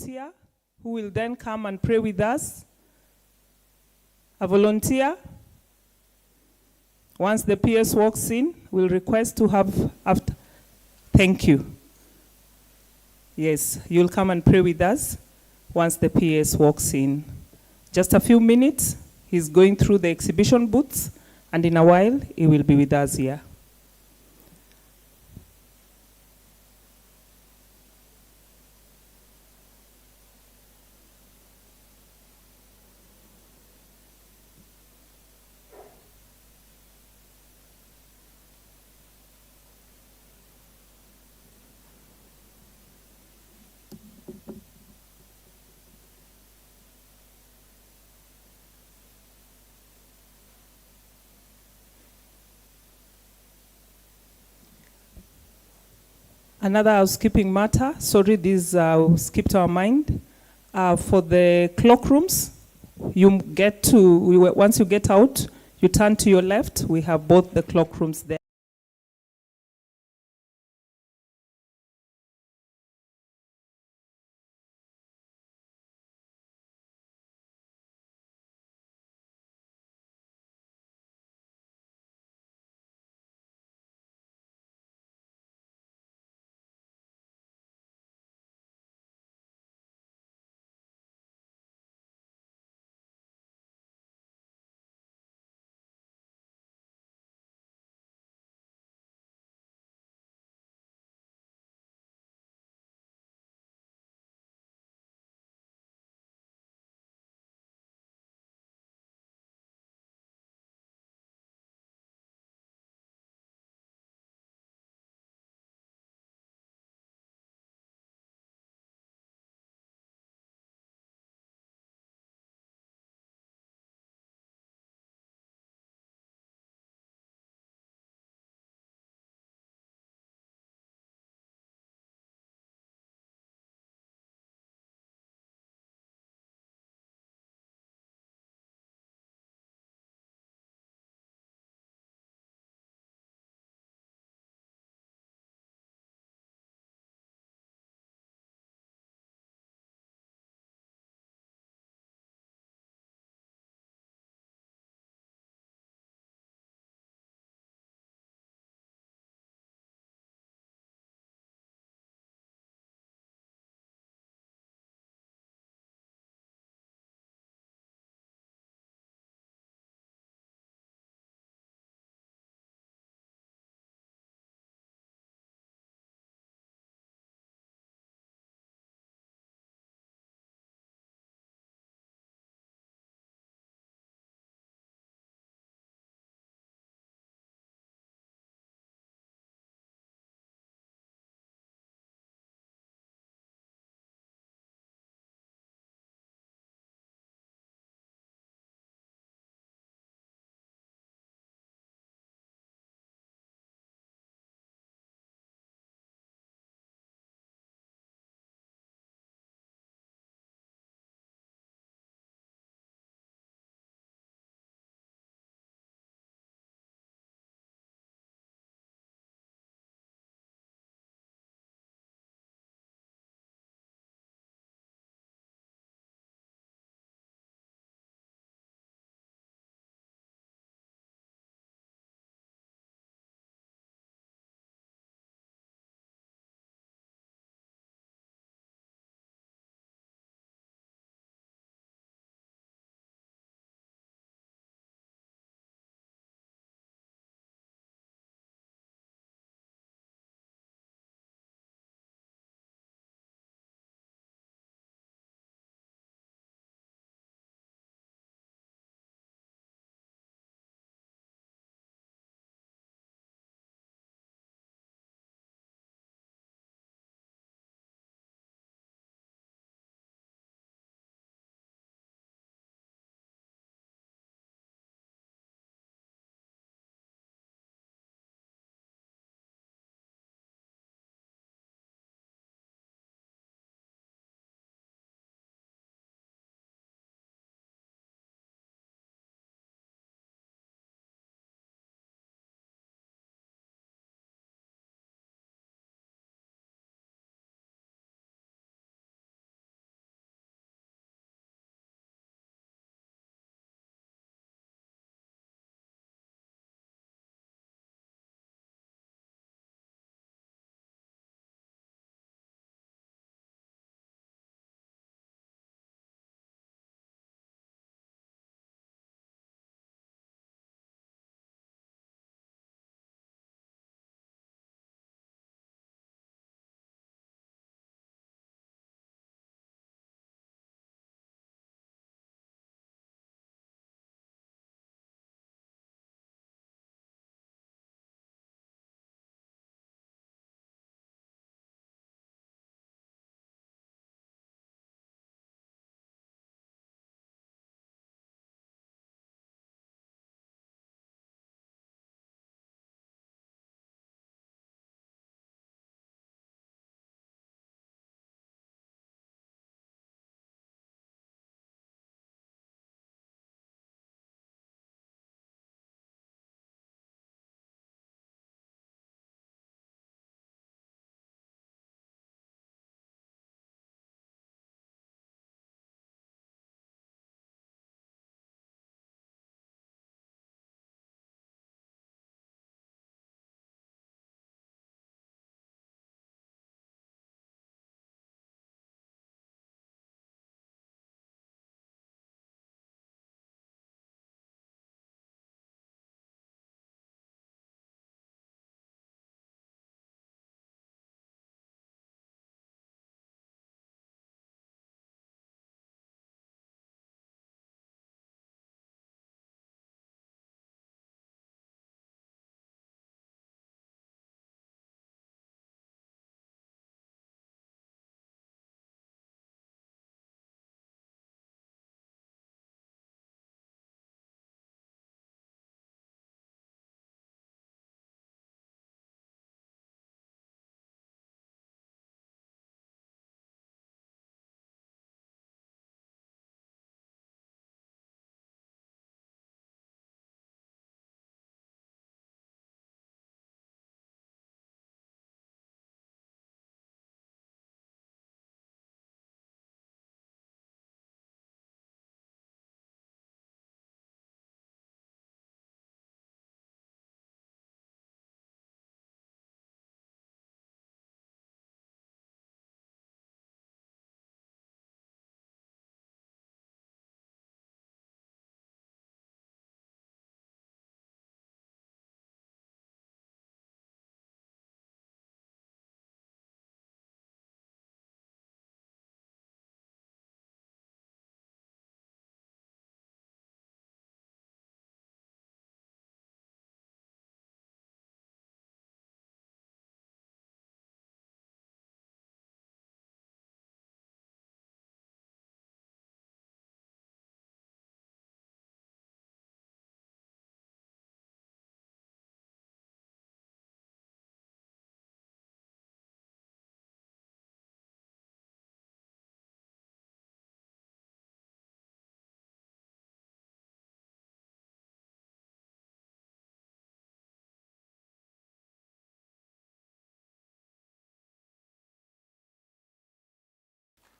volunteer who will then come and pray with us. A volunteer. Once the PS walks in, we'll request to have after. Thank you. Yes, you'll come and pray with us once the PS walks in. Just a few minutes, he's going through the exhibition booths, and in a while, he will be with us here. Another housekeeping matter, sorry, this skipped our mind. For the cloakrooms, once you get out, you turn to your left, we have both the cloakrooms there.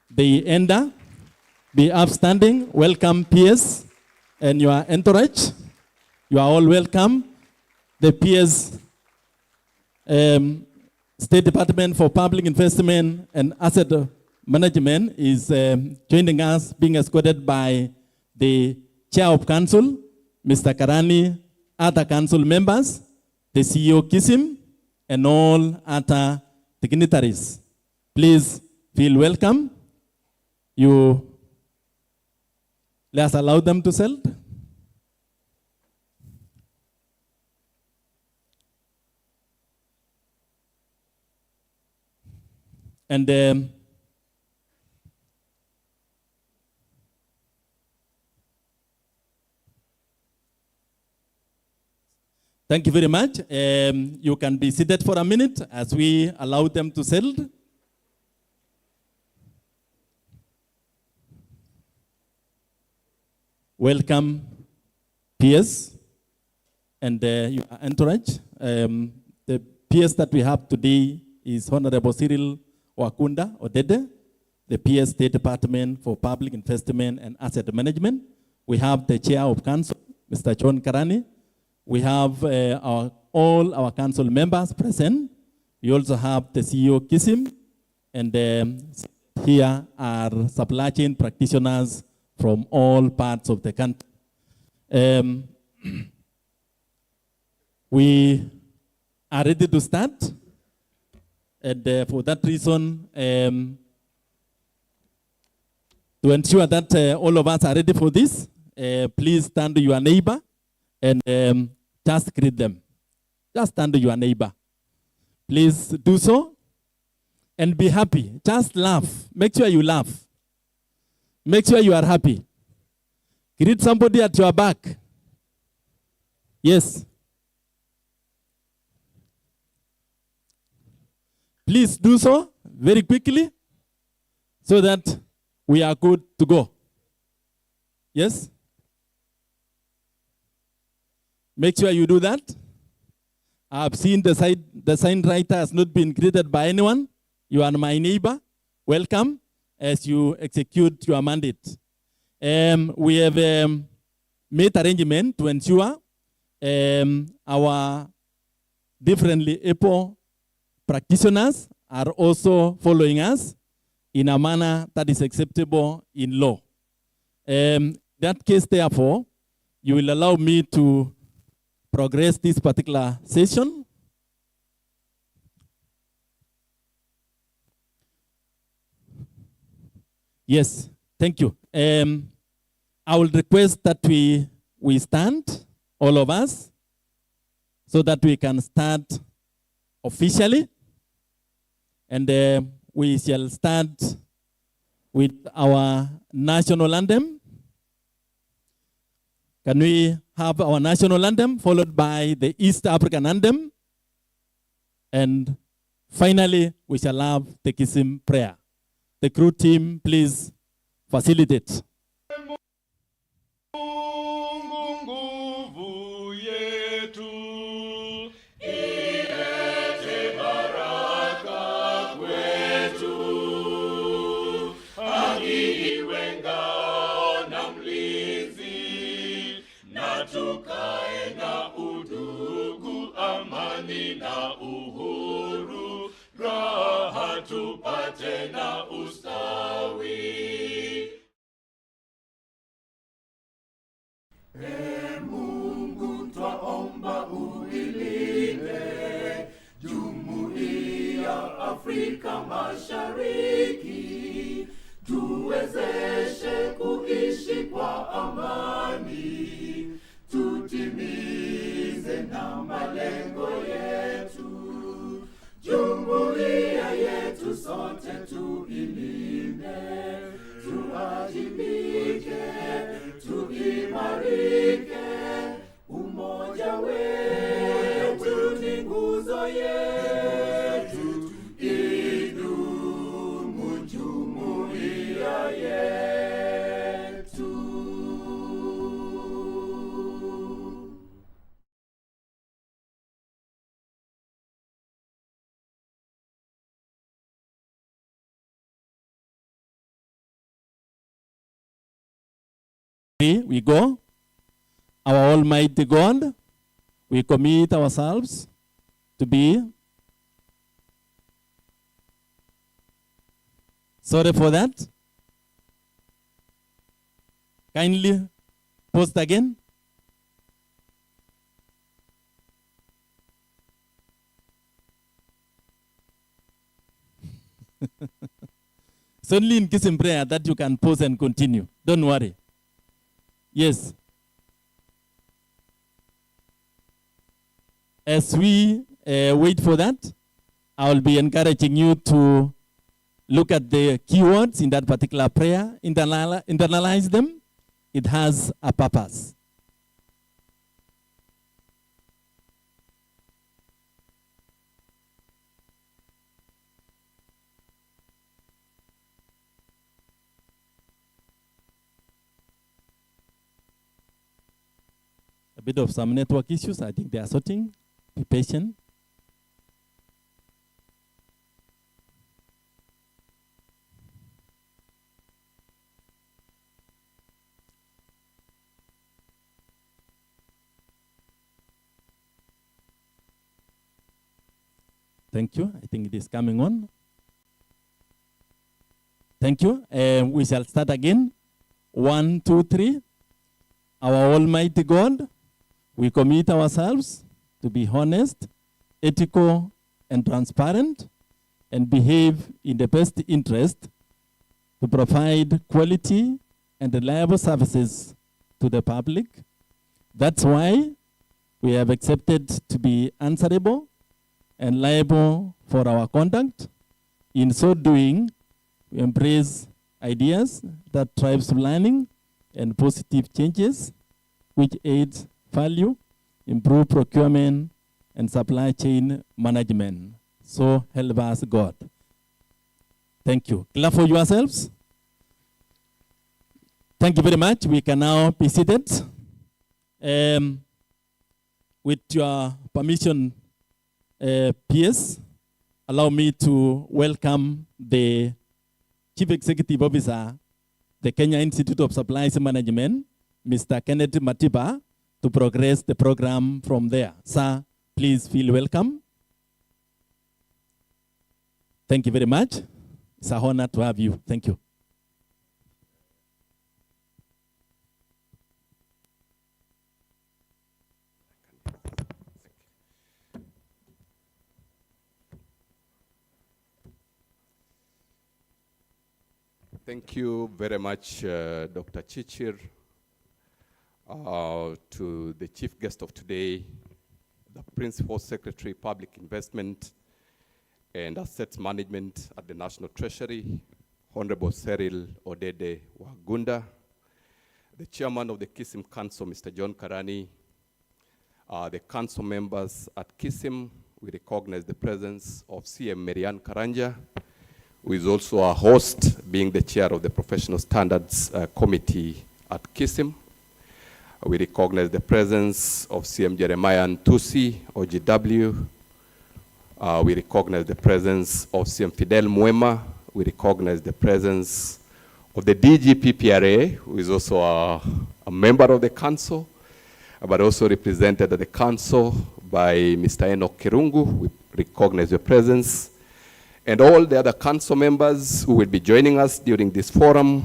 the ender. Be upstanding. Welcome, peers and your entourage. You are all welcome. The peers, State Department for Public Investment and Asset Management is joining us, being escorted by the Chair of Council, Mr. Karani, other council members, the CEO Kisim, and all other dignitaries. Please feel welcome. Let's allow them to sell. And thank you very much. You can be seated for a minute as we allow them to settle. Welcome, peers and your entourage. The peers that we have today is Honorable Cyrell Wagunda, Odede, the PS State Department for Public Investment and Asset Management. We have the Chair of Council, Mr. John Karani. We have all our council members present. We also have the CEO Kisim, and here are supply chain practitioners from all parts of the country. We are ready to start. And for that reason, to ensure that all of us are ready for this, please stand to your neighbor and just greet them. Just stand to your neighbor. Please do so and be happy. Just laugh. Make sure you laugh. Make sure you are happy. Greet somebody at your back. Yes. Please do so very quickly so that we are good to go. Yes? Make sure you do that. I've seen the sign writer has not been greeted by anyone. You are my neighbor. Welcome as you execute your mandate. We have made arrangement to ensure our differently able practitioners are also following us in a manner that is acceptable in law. That case, therefore, you will allow me to progress this particular session. Yes, thank you. I will request that we stand, all of us, so that we can start officially. And we shall start with our national anthem. Can we have our national anthem followed by the East African anthem? And finally, we shall have the Kisim prayer. The crew team, please facilitate. Na uhuru, raha tupate na ustawi. Mungu twaomba uilinde Jumuiya Afrika Mashariki, tuwezeshe kuishi kwa amani, tutimize na malengo yetu. Jumuiya yetu sote tuilinde, tuajibike, tuimarike, umoja wetu ni nguzo yetu, idumu jumuiya yetu. 3, we go. Our Almighty God, we commit ourselves to be. Sorry for that. Kindly post again. It's only in kiss and prayer that you can pause and continue. Don't worry. Yes. As we wait for that, I will be encouraging you to look at the keywords in that particular prayer, internalize them. It has a purpose. A bit of some network issues. I think they are sorting. Be patient. Thank you. I think it is coming on. Thank you. We shall start again. 1, 2, 3. Our Almighty God, we commit ourselves to be honest, ethical, and transparent, and behave in the best interest to provide quality and reliable services to the public. That's why we have accepted to be answerable and liable for our conduct. In so doing, we embrace ideas that drives learning and positive changes, which aids value, improve procurement, and supply chain management. So help us, God. Thank you. Clap for yourselves. Thank you very much. We can now be seated. With your permission, PS, allow me to welcome the Chief Executive Officer, the Kenya Institute of Supplies Management, Mr. Kenneth Matiba, to progress the program from there. Sir, please feel welcome. Thank you very much. It's an honor to have you. Thank you. Thank you very much, Dr. Chichir, to the chief guest of today, the Principal Secretary, Public Investment and Assets Management at the National Treasury, Honorable Cyrell Odede Wagunda, the Chairman of the KISIM Council, Mr. John Karani, the council members at KISIM. We recognize the presence of CM Marianne Karanja, who is also a host, being the chair of the Professional Standards Committee at KISIM. We recognize the presence of CM Jeremiah Ntusi, OGW. We recognize the presence of CM Fidel Mwema. We recognize the presence of the DGPPRA, who is also a member of the council, but also represented at the council by Mr. Enoch Kirungu. We recognize your presence. And all the other council members who will be joining us during this forum.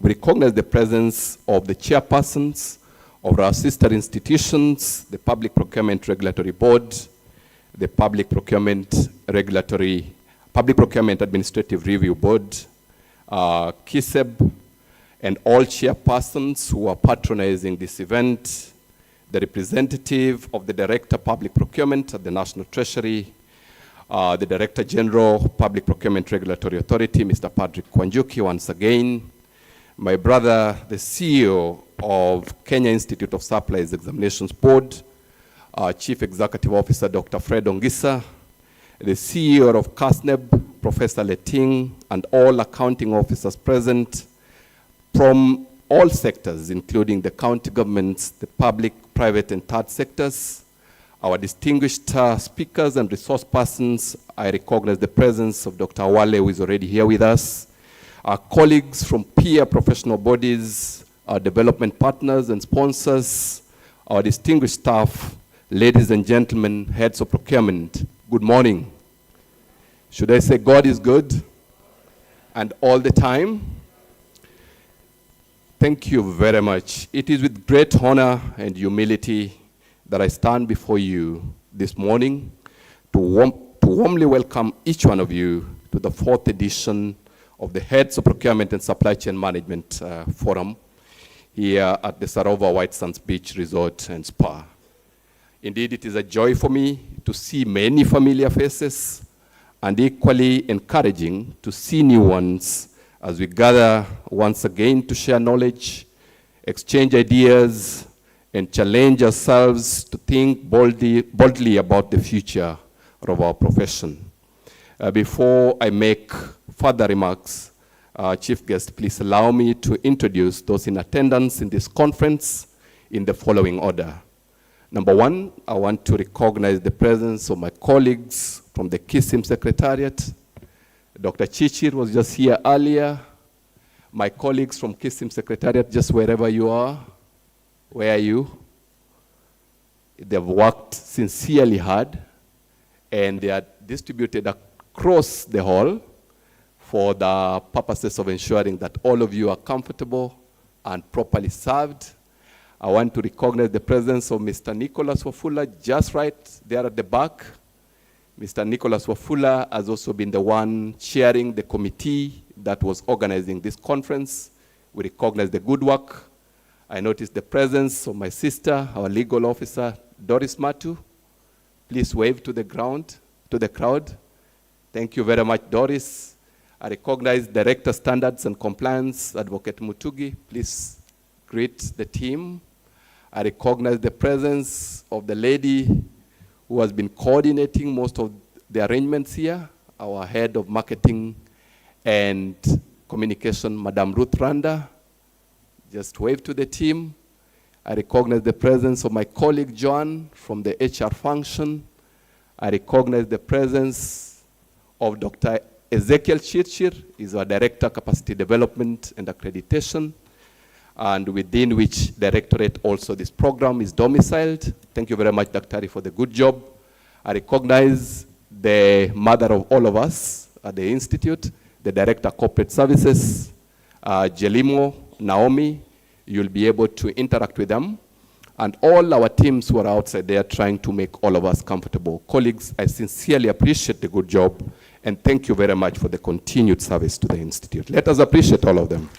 We recognize the presence of the chairpersons of our sister institutions, the Public Procurement Regulatory Board, the Public Procurement Administrative Review Board, KISEB, and all chairpersons who are patronizing this event, the representative of the Director Public Procurement at the National Treasury, the Director General, Public Procurement Regulatory Authority, Mr. Patrick Kwanjuki, once again, my brother, the CEO of Kenya Institute of Supplies Examinations Board, Chief Executive Officer, Dr. Fred Ongisa, the CEO of CASNEB, Professor Leting, and all accounting officers present from all sectors, including the county governments, the public, private, and third sectors. Our distinguished speakers and resource persons, I recognize the presence of Dr. Wale, who is already here with us. Our colleagues from peer professional bodies, our development partners and sponsors, our distinguished staff, ladies and gentlemen, heads of procurement, good morning. Should I say God is good and all the time? Thank you very much. It is with great honor and humility that I stand before you this morning to warmly welcome each one of you to the 4th edition of the Heads of Procurement and Supply Chain Management Forum here at the Sarova White Sands Beach Resort and Spa. Indeed, it is a joy for me to see many familiar faces and equally encouraging to see new ones as we gather once again to share knowledge, exchange ideas, and challenge ourselves to think boldly about the future of our profession. Before I make further remarks, Chief Guest, please allow me to introduce those in attendance in this conference in the following order. Number one, I want to recognize the presence of my colleagues from the KISIM Secretariat. Dr. Chichir was just here earlier. My colleagues from KISIM Secretariat, just wherever you are, where are you? They've worked sincerely hard, and they are distributed across the hall for the purposes of ensuring that all of you are comfortable and properly served. I want to recognize the presence of Mr. Nicholas Wafula just right there at the back. Mr. Nicholas Wafula has also been the one chairing the committee that was organizing this conference. We recognize the good work. I noticed the presence of my sister, our legal officer, Doris Matu. Please wave to the crowd. Thank you very much, Doris. I recognize Director Standards and Compliance, Advocate Mutugi. Please greet the team. I recognize the presence of the lady who has been coordinating most of the arrangements here, our head of marketing and communication, Madam Ruth Randa. Just wave to the team. I recognize the presence of my colleague, Joan, from the HR function. I recognize the presence of Dr. Ezekiel Chirchir, is our Director, Capacity Development and Accreditation, and within which directorate also this program is domiciled. Thank you very much, Dr. for the good job. I recognize the mother of all of us at the Institute, the Director, Corporate Services, Jelimo, Naomi. You'll be able to interact with them. And all our teams who are outside there trying to make all of us comfortable. Colleagues, I sincerely appreciate the good job, and thank you very much for the continued service to the Institute. Let us appreciate all of them.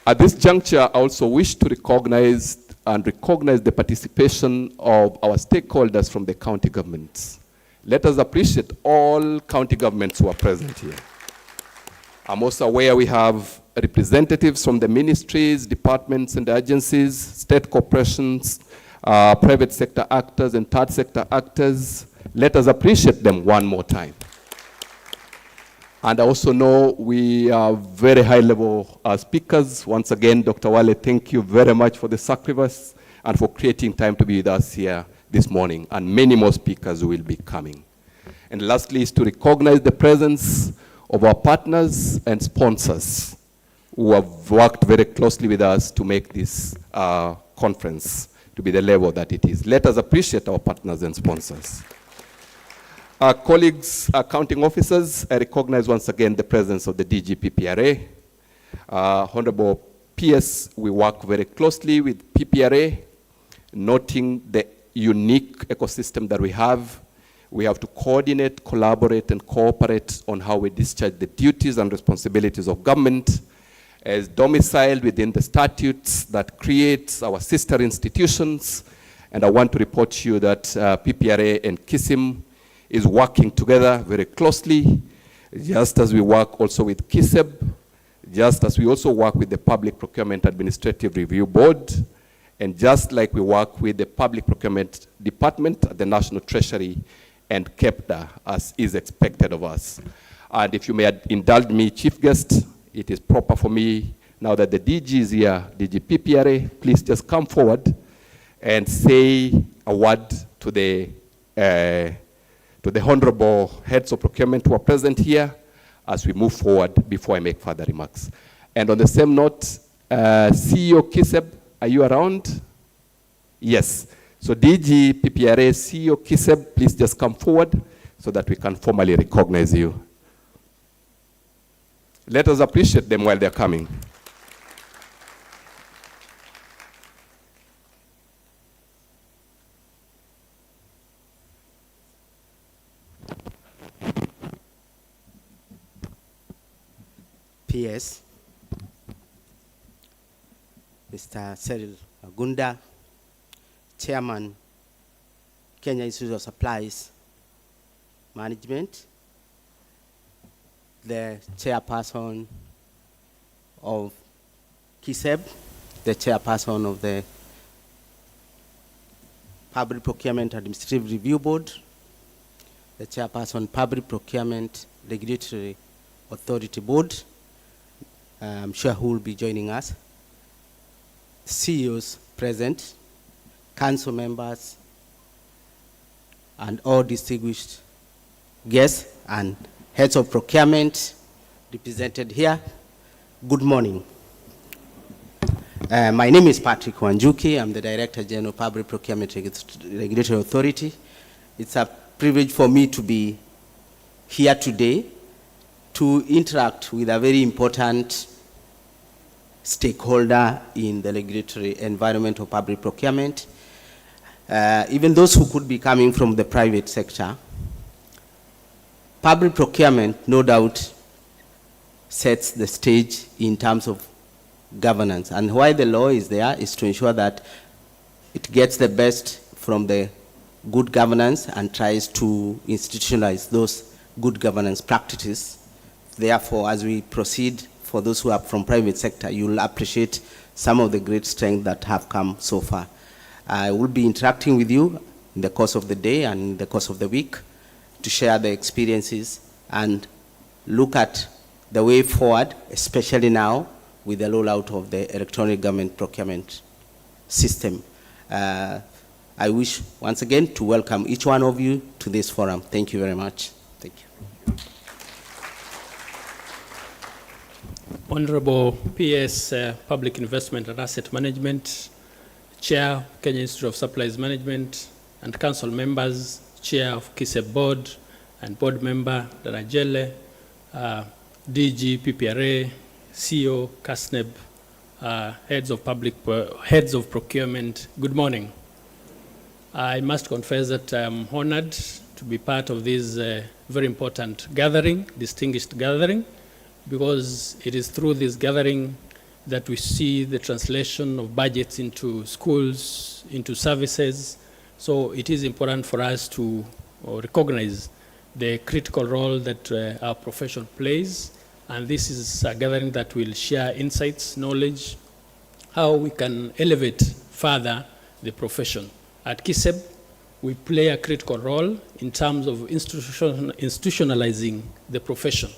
At this juncture, I also wish to recognize the participation of our stakeholders from the county governments. Let us appreciate all county governments who are present here. I'm also aware we have representatives from the ministries, departments, and agencies, state corporations, private sector actors, and third sector actors. Let us appreciate them one more time. And I also know we are very high-level speakers. Once again, Dr. Wale, thank you very much for the sacrifice and for creating time to be with us here this morning. And many more speakers will be coming. And lastly is to recognize the presence of our partners and sponsors who have worked very closely with us to make this conference to be the level that it is. Let us appreciate our partners and sponsors. Our colleagues, accounting officers, I recognize once again the presence of the DG PPRA. Honorable PS, we work very closely with PPRA, noting the unique ecosystem that we have. We have to coordinate, collaborate, and cooperate on how we discharge the duties and responsibilities of government as domiciled within the statutes that creates our sister institutions. And I want to report to you that PPRA and KISIM is working together very closely, just as we work also with KISEB, just as we also work with the Public Procurement Administrative Review Board, and just like we work with the Public Procurement Department at the National Treasury and KEPDA, as is expected of us. And if you may indulge me, Chief Guest, it is proper for me, now that the DG is here, DG PPRA, please just come forward and say a word to the honorable heads of procurement who are present here as we move forward before I make further remarks. And on the same note, CEO Kiseb, are you around? Yes. So DG PPRA CEO Kiseb, please just come forward so that we can formally recognize you. Let us appreciate them while they're coming. PS, Mr. Cyrell Wagunda, Chairman, Kenya Institute of Supplies Management, the Chairperson of KISEB, the Chairperson of the Public Procurement Administrative Review Board, the Chairperson Public Procurement Regulatory Authority Board, I'm sure who will be joining us, CEOs present, council members, and all distinguished guests and heads of procurement represented here. Good morning. My name is Patrick Wanjuki. I'm the Director General of Public Procurement Regulatory Authority. It's a privilege for me to be here today to interact with a very important stakeholder in the regulatory environment of public procurement. Even those who could be coming from the private sector. Public procurement, no doubt, sets the stage in terms of governance. And why the law is there is to ensure that it gets the best from the good governance and tries to institutionalize those good governance practices. Therefore, as we proceed, for those who are from private sector, you'll appreciate some of the great strengths that have come so far. I will be interacting with you in the course of the day and in the course of the week to share the experiences and look at the way forward, especially now with the rollout of the electronic government procurement system. I wish once again to welcome each one of you to this forum. Thank you very much. Thank you. Honorable PS Public Investment and Asset Management, Chair, Kenya Institute of Supplies Management, and Council members, Chair of KISEB Board, and Board Member Darajele, DG PPRA, CEO CASNEB, heads of procurement. Good morning. I must confess that I'm honored to be part of this very important gathering, distinguished gathering, because it is through this gathering that we see the translation of budgets into schools, into services. So it is important for us to recognize the critical role that our profession plays. And this is a gathering that will share insights, knowledge, how we can elevate further the profession. At KISEB, we play a critical role in terms of institutionalizing the profession.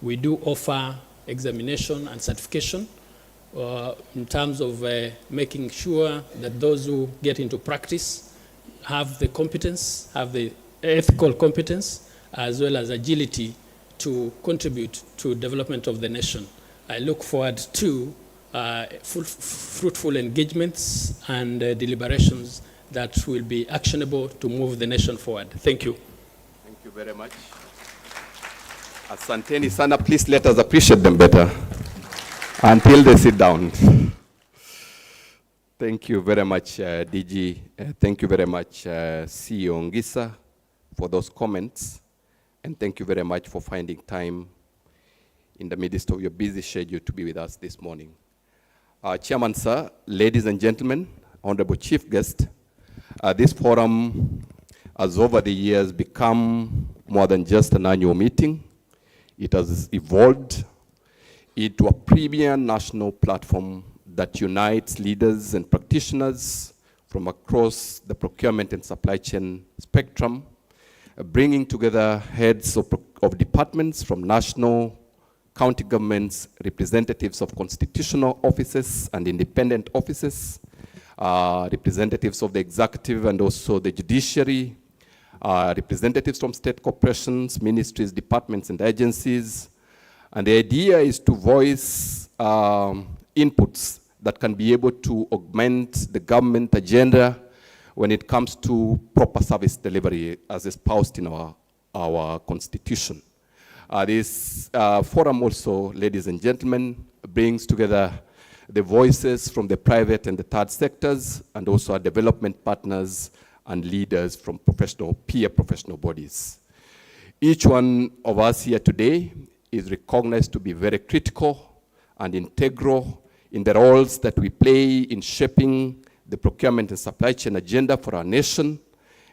We do offer examination and certification in terms of making sure that those who get into practice have the competence, have the ethical competence, as well as agility to contribute to development of the nation. I look forward to fruitful engagements and deliberations that will be actionable to move the nation forward. Thank you. Thank you very much. Asanteni sana, please let us appreciate them better until they sit down. Thank you very much, DG. Thank you very much, CEO Ngisa, for those comments. And thank you very much for finding time in the midst of your busy schedule to be with us this morning. Chairman, sir, ladies and gentlemen, honorable chief guest, this forum has over the years become more than just an annual meeting. It has evolved into a premier national platform that unites leaders and practitioners from across the procurement and supply chain spectrum, bringing together heads of departments from national, county governments, representatives of constitutional offices and independent offices, representatives of the executive and also the judiciary, representatives from state corporations, ministries, departments, and agencies. And the idea is to voice inputs that can be able to augment the government agenda when it comes to proper service delivery as espoused in our constitution. This forum also, ladies and gentlemen, brings together the voices from the private and the third sectors, and also our development partners and leaders from peer professional bodies. Each one of us here today is recognized to be very critical and integral in the roles that we play in shaping the procurement and supply chain agenda for our nation.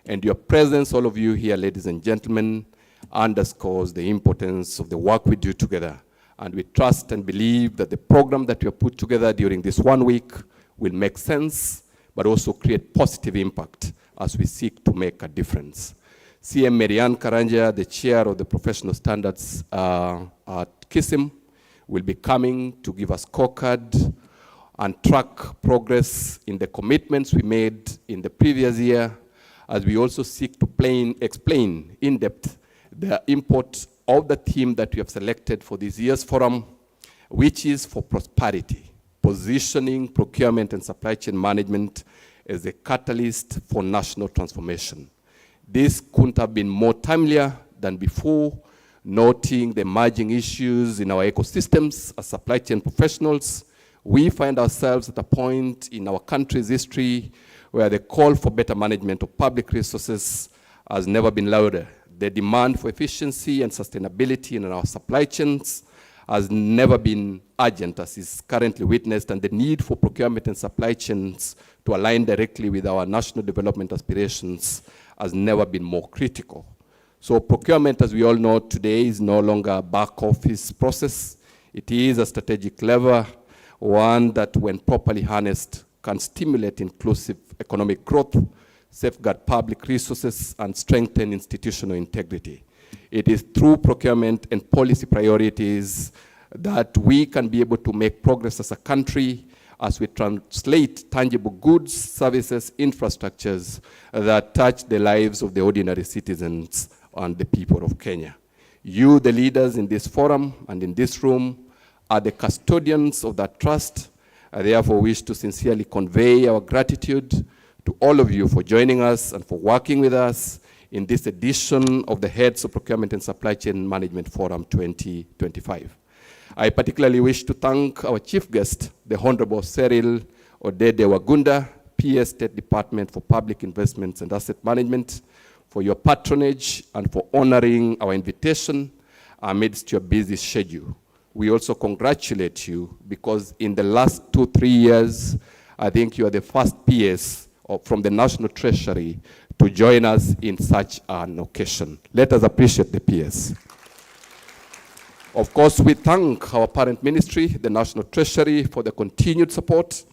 And your presence, all of you here, ladies and gentlemen, underscores the importance of the work we do together. And we trust and believe that the program that we have put together during this 1 week will make sense, but also create positive impact as we seek to make a difference. CM Marianne Karanja, the chair of the Professional Standards at KISM, will be coming to give us scorecard and track progress in the commitments we made in the previous year, as we also seek to explain in depth the import of the theme that we have selected for this year's forum, which is for prosperity, positioning procurement and supply chain management as a catalyst for national transformation. This couldn't have been more timelier than before, noting the emerging issues in our ecosystems as supply chain professionals. We find ourselves at a point in our country's history where the call for better management of public resources has never been louder. The demand for efficiency and sustainability in our supply chains has never been urgent as is currently witnessed, and the need for procurement and supply chains to align directly with our national development aspirations has never been more critical. So procurement, as we all know today, is no longer a back office process. It is a strategic lever, one that when properly harnessed can stimulate inclusive economic growth, safeguard public resources, and strengthen institutional integrity. It is through procurement and policy priorities that we can be able to make progress as a country as we translate tangible goods, services, infrastructures that touch the lives of the ordinary citizens and the people of Kenya. You, the leaders in this forum and in this room, are the custodians of that trust. I therefore wish to sincerely convey our gratitude to all of you for joining us and for working with us in this edition of the Heads of Procurement and Supply Chain Management Forum 2025. I particularly wish to thank our chief guest, the Honorable Cyrell Odede Wagunda, PS State Department for Public Investments and Asset Management, for your patronage and for honoring our invitation amidst your busy schedule. We also congratulate you because in the last 2-3 years, I think you are the first PS from the National Treasury to join us in such an occasion. Let us appreciate the PS. Of course, we thank our parent ministry, the National Treasury, for the continued support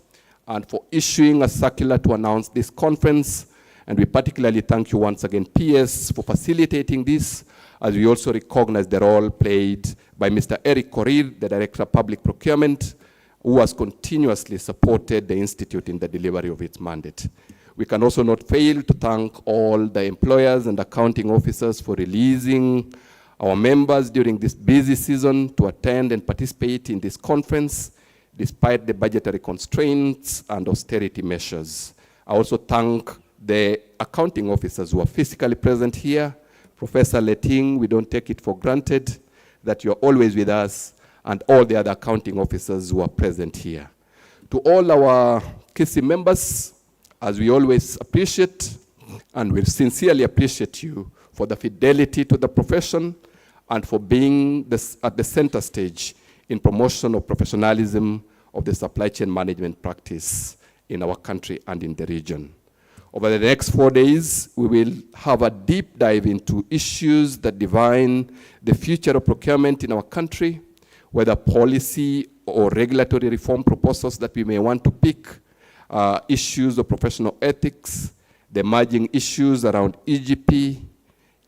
and for issuing a circular to announce this conference. And we particularly thank you once again, PS, for facilitating this, as we also recognize the role played by Mr. Eric Korir, the Director of Public Procurement, who has continuously supported the Institute in the delivery of its mandate. We can also not fail to thank all the employers and accounting officers for releasing our members during this busy season to attend and participate in this conference, despite the budgetary constraints and austerity measures. I also thank the accounting officers who are physically present here. Professor Leting, we don't take it for granted that you're always with us, and all the other accounting officers who are present here. To all our KISI members, as we always appreciate, and we sincerely appreciate you for the fidelity to the profession and for being at the center stage in promotion of professionalism of the supply chain management practice in our country and in the region. Over the next 4 days, we will have a deep dive into issues that define the future of procurement in our country, whether policy or regulatory reform proposals that we may want to pick, issues of professional ethics, the emerging issues around EGP,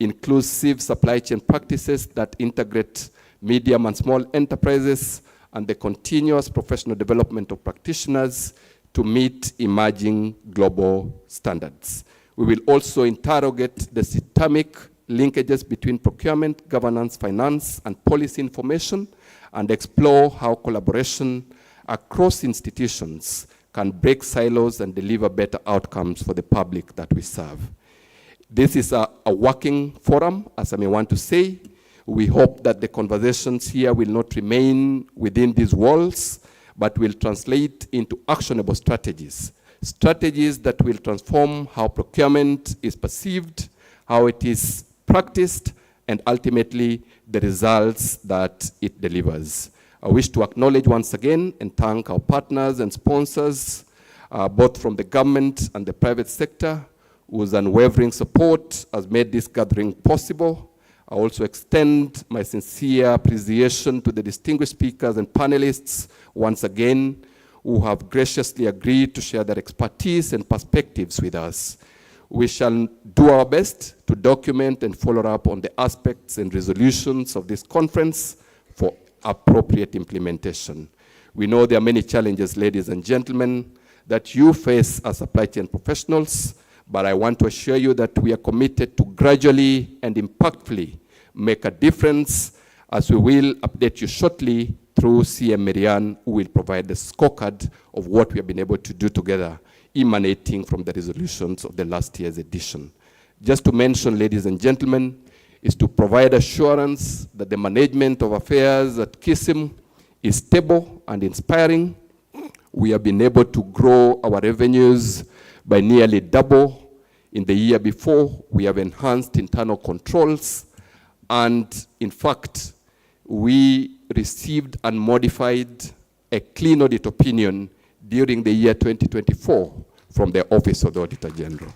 inclusive supply chain practices that integrate medium and small enterprises, and the continuous professional development of practitioners to meet emerging global standards. We will also interrogate the systemic linkages between procurement, governance, finance, and policy information, and explore how collaboration across institutions can break silos and deliver better outcomes for the public that we serve. This is a working forum, as I may want to say. We hope that the conversations here will not remain within these walls, but will translate into actionable strategies. Strategies that will transform how procurement is perceived, how it is practiced, and ultimately the results that it delivers. I wish to acknowledge once again and thank our partners and sponsors, both from the government and the private sector, whose unwavering support has made this gathering possible. I also extend my sincere appreciation to the distinguished speakers and panelists once again, who have graciously agreed to share their expertise and perspectives with us. We shall do our best to document and follow up on the aspects and resolutions of this conference for appropriate implementation. We know there are many challenges, ladies and gentlemen, that you face as supply chain professionals, but I want to assure you that we are committed to gradually and impactfully make a difference, as we will update you shortly through CM Marianne, who will provide the scorecard of what we have been able to do together, emanating from the resolutions of the last year's edition. Just to mention, ladies and gentlemen, is to provide assurance that the management of affairs at KISM is stable and inspiring. We have been able to grow our revenues by nearly double. In the year before, we have enhanced internal controls, and in fact, we received and modified a clean audit opinion during the year 2024 from the Office of the Auditor General.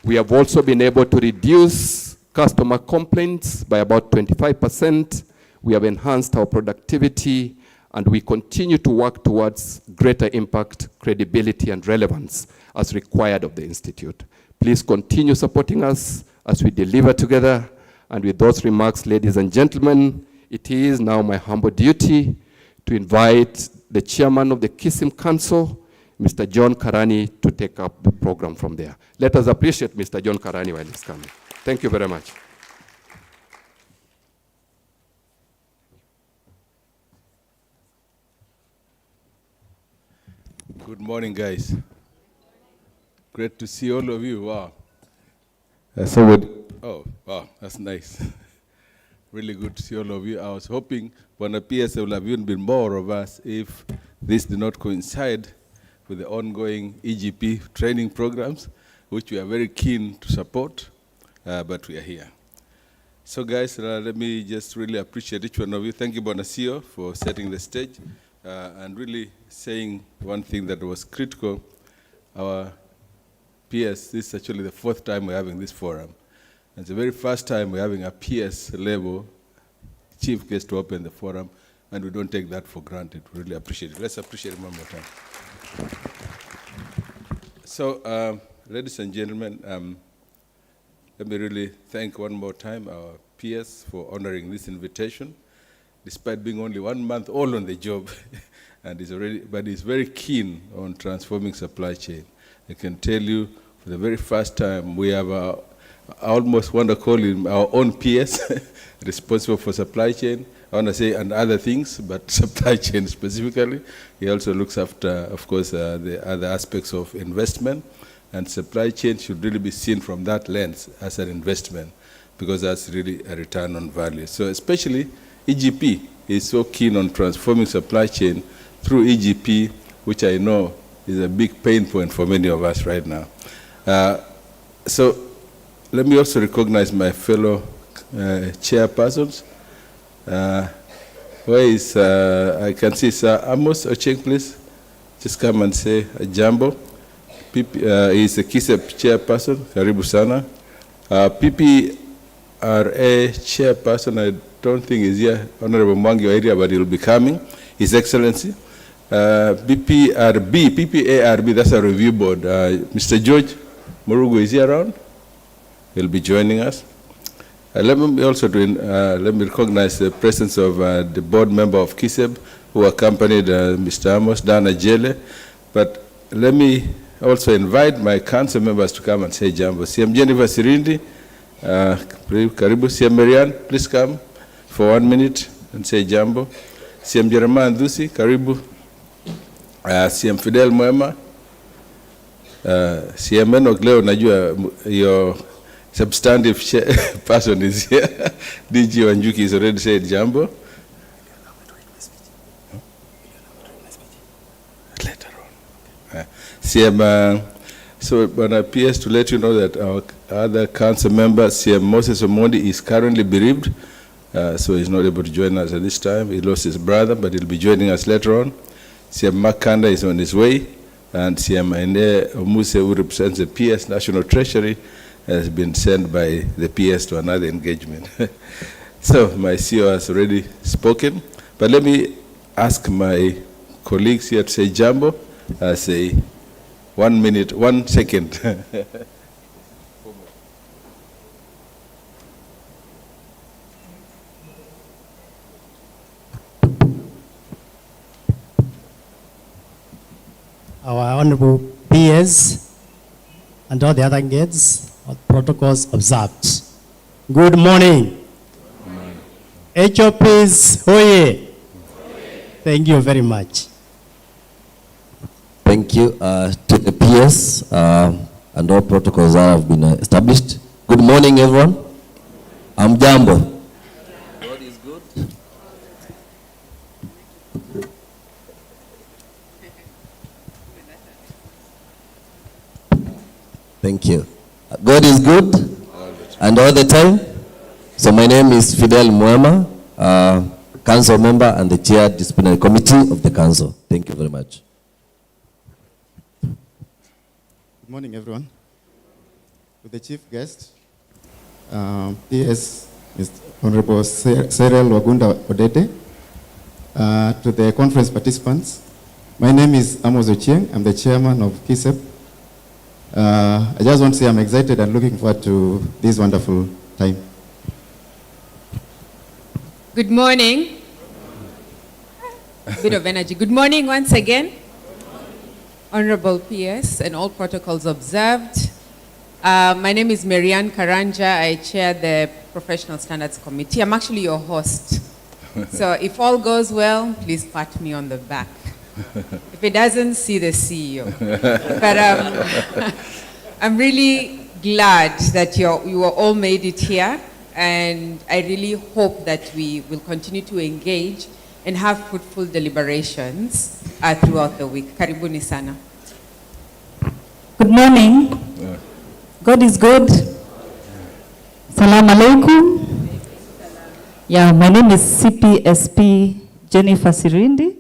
We have also been able to reduce customer complaints by about 25%. We have enhanced our productivity, and we continue to work towards greater impact, credibility, and relevance as required of the Institute. Please continue supporting us as we deliver together. And with those remarks, ladies and gentlemen, it is now my humble duty to invite the chairman of the KISM Council, Mr. John Karani, to take up the program from there. Let us appreciate Mr. John Karani while he's coming. Thank you very much. Good morning, guys. Great to see all of you. Wow. Oh, wow, that's nice. Really good to see all of you. I was hoping when PS there would have even been more of us if this did not coincide with the ongoing EGP training programs, which we are very keen to support, but we are here. So guys, let me just really appreciate each one of you. Thank you, Bonasio, for setting the stage and really saying one thing that was critical. Our PS, this is actually the 4th time we're having this forum. And it's the very first time we're having a PS level chief guest to open the forum, and we don't take that for granted. We really appreciate it. Let's appreciate it one more time. So, ladies and gentlemen, let me really thank one more time our PS for honoring this invitation, despite being only 1 month old on the job, and he's very keen on transforming supply chain. I can tell you, for the very first time, we have I almost want to call him our own PS, responsible for supply chain. I want to say and other things, but supply chain specifically. He also looks after, of course, the other aspects of investment. And supply chain should really be seen from that lens as an investment, because that's really a return on value. So especially EGP is so keen on transforming supply chain through EGP, which I know is a big pain point for many of us right now. So let me also recognize my fellow chairpersons. Where is, I can see Sir Amos Ocheng, please. Just come and say a jambo. He's the KISEP chairperson, Karibu Sana. PPRA chairperson, I don't think is here, Honorable Mwangi area, but he'll be coming. His Excellency. PPARB, that's a review board. Mr. George Murugu, is he around? He'll be joining us. Let me also let me recognize the presence of the board member of KISEB, who accompanied Mr. Amos, Dana Jele. But let me also invite my council members to come and say jambo. CM Jennifer Sirindi, Karibu. CM Marianne, please come for 1 minute and say jambo. CM Jeremiah Ndusi, karibu. CM Fidel Mwema. CM Enoch leo najua your substantive person is here. DG Wanjuki is already said jambo. Later on. CM, so Bwana PS, to let you know that our other council member, CM Moses Omondi, is currently bereaved, so he's not able to join us at this time. He lost his brother, but he'll be joining us later on. CM Makanda is on his way, and CM Aine Omuse, who represents the PS National Treasury, has been sent by the PS to another engagement. So my CEO has already spoken, but let me ask my colleagues here to say jambo. Say 1 minute, 1 second. Our honorable peers and all the other guests, protocols observed. Good morning. HOPs, hoye. Thank you very much. Thank you to the PS and all protocols that have been established. Good morning, everyone. I'm Jambo. God is good. Thank you. God is good and all the time. So my name is Fidel Mwema, council member and the chair disciplinary committee of the council. Thank you very much. Good morning, everyone. To the chief guest, PS Mr. Honorable Cyrell Wagunda Odede, to the conference participants, my name is Amos Ochieng. I'm the chairman of KISEP. I just want to say I'm excited and looking forward to this wonderful time. Good morning. A bit of energy. Good morning once again. Honorable PS and all protocols observed. My name is Marianne Karanja. I chair the Professional Standards Committee. I'm actually your host. So if all goes well, please pat me on the back. If it doesn't, see the CEO. But I'm really glad that you all made it here. And I really hope that we will continue to engage and have fruitful deliberations throughout the week. Karibuni sana. Good morning. God is good. Salam alaikum. Yeah, my name is CPSP Jennifer Sirindi.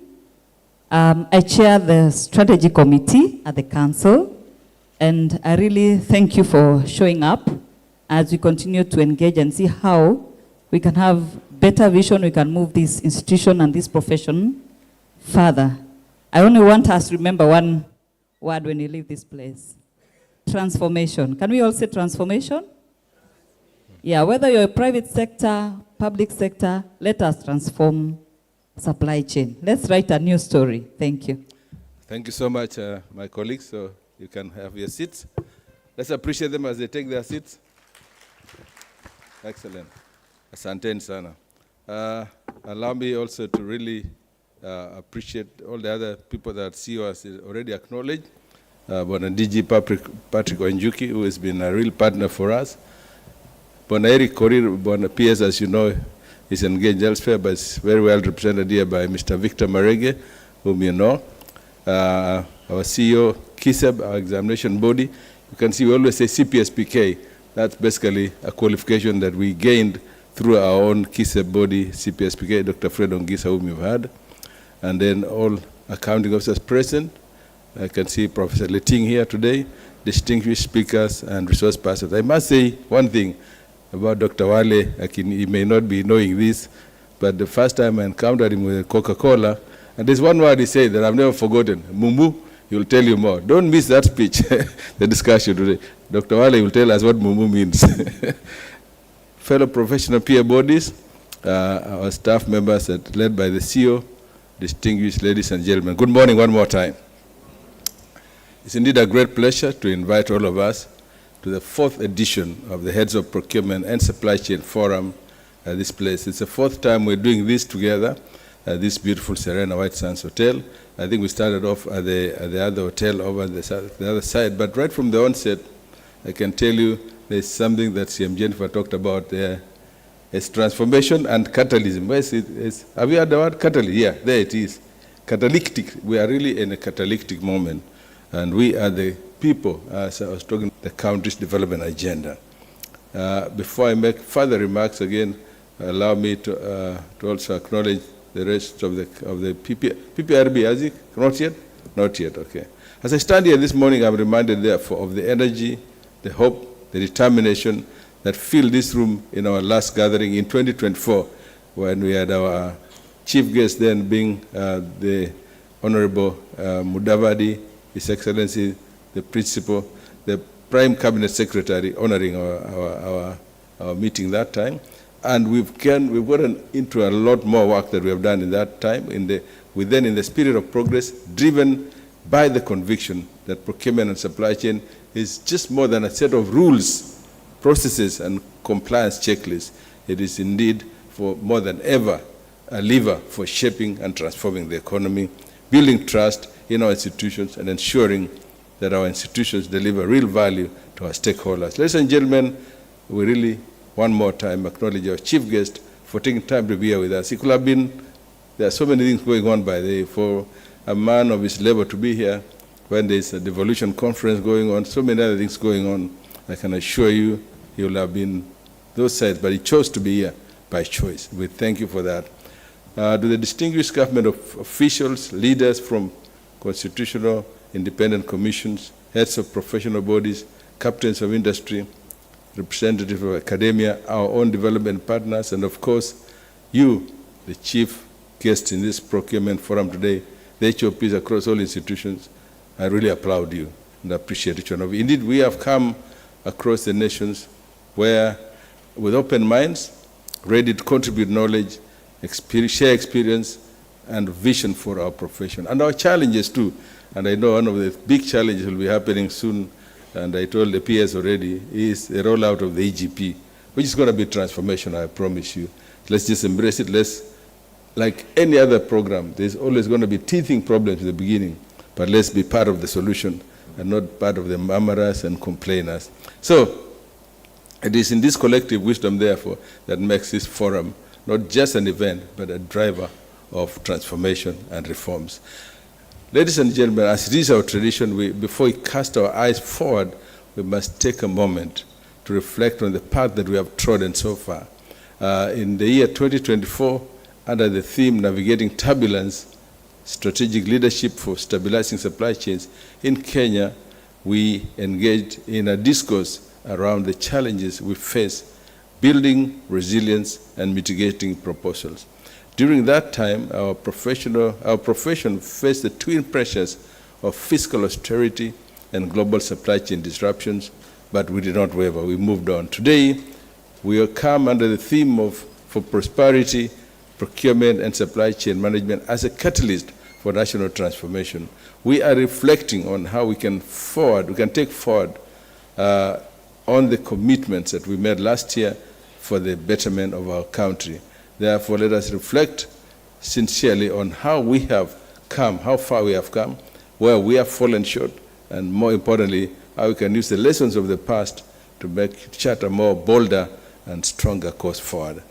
I chair the strategy committee at the council, and I really thank you for showing up as we continue to engage and see how we can have better vision, we can move this institution and this profession further. I only want us to remember one word when you leave this place. Transformation. Can we all say transformation? Yeah, whether you're a private sector, public sector, let us transform supply chain. Let's write a new story. Thank you. Thank you so much, my colleagues. So you can have your seats. Let's appreciate them as they take their seats. Excellent. Asanteni sana. Allow me also to really appreciate all the other people that CEO has already acknowledged. Bwana DG Patrick Wanjuki, who has been a real partner for us. Bwana Eric Korir, Bwana PS, as you know, is engaged elsewhere, but is very well represented here by Mr. Victor Marege, whom you know. Our CEO, KISEP, our examination body. You can see we always say CPSPK. That's basically a qualification that we gained through our own KISEP body, CPSPK, Dr. Fred Ongisa, whom you've heard. And then all accounting officers present. I can see Professor Leting here today, distinguished speakers and resource persons. I must say one thing about Dr. Wale. He may not be knowing this, but the first time I encountered him with Coca-Cola, and there's one word he said that I've never forgotten, Mumu. He will tell you more. Don't miss that speech, the discussion today. Dr. Wale will tell us what Mumu means. Fellow professional peer bodies, our staff members led by the CEO, distinguished ladies and gentlemen. Good morning one more time. It's indeed a great pleasure to invite all of us to the 4th edition of the Heads of Procurement and Supply Chain Forum at this place. It's the 4th time we're doing this together, this beautiful Serena White Sands Hotel. I think we started off at the other hotel over the other side, but right from the onset, I can tell you there's something that CM Jennifer talked about there. It's transformation and catalysm. Where is it? Have you heard the word catalyst? Yeah, there it is. Catalytic. We are really in a catalytic moment, and we are the people, as I was talking, the country's development agenda. Before I make further remarks, again, allow me to also acknowledge the rest of the PPRB. Has it? Not yet? Not yet, okay. As I stand here this morning, I'm reminded, therefore, of the energy, the hope, the determination that filled this room in our last gathering in 2024, when we had our chief guest then being the Honorable Mudavadi, His Excellency, the Principal, the Prime Cabinet Secretary, honoring our meeting that time. And we've gotten into a lot more work that we have done in that time, in the spirit of progress, driven by the conviction that procurement and supply chain is just more than a set of rules, processes, and compliance checklists. It is indeed, for more than ever, a lever for shaping and transforming the economy, building trust in our institutions, and ensuring that our institutions deliver real value to our stakeholders. Ladies and gentlemen, we really, one more time, acknowledge our chief guest for taking time to be here with us. It could have been, there are so many things going on by the way, for a man of his level to be here when there's a devolution conference going on, so many other things going on. I can assure you he will have been those sides, but he chose to be here by choice. We thank you for that. To the distinguished government of officials, leaders from constitutional independent commissions, heads of professional bodies, captains of industry, representatives of academia, our own development partners, and of course, you, the chief guest in this procurement forum today, the HOPs across all institutions. I really applaud you and appreciate each one of you. Indeed, we have come across the nations where, with open minds, ready to contribute knowledge, share experience, and vision for our profession. And our challenges too. And I know one of the big challenges will be happening soon, and I told the PS already, is the rollout of the EGP, which is going to be transformational, I promise you. Let's just embrace it. Like any other program, there's always going to be teething problems in the beginning, but let's be part of the solution and not part of the murmurers and complainers. So it is in this collective wisdom, therefore, that makes this forum not just an event, but a driver of transformation and reforms. Ladies and gentlemen, as it is our tradition, before we cast our eyes forward, we must take a moment to reflect on the path that we have trodden so far. In the year 2024, under the theme Navigating Turbulence, Strategic Leadership for Stabilizing Supply Chains, in Kenya, we engaged in a discourse around the challenges we face, building resilience and mitigating proposals. During that time, our profession faced the twin pressures of fiscal austerity and global supply chain disruptions, but we did not waver. We moved on. Today, we are come under the theme of for prosperity, procurement, and supply chain management as a catalyst for national transformation. We are reflecting on how we can take forward on the commitments that we made last year for the betterment of our country. Therefore, let us reflect sincerely on how we have come, how far we have come, where we have fallen short, and more importantly, how we can use the lessons of the past to chart a more bolder and stronger course forward.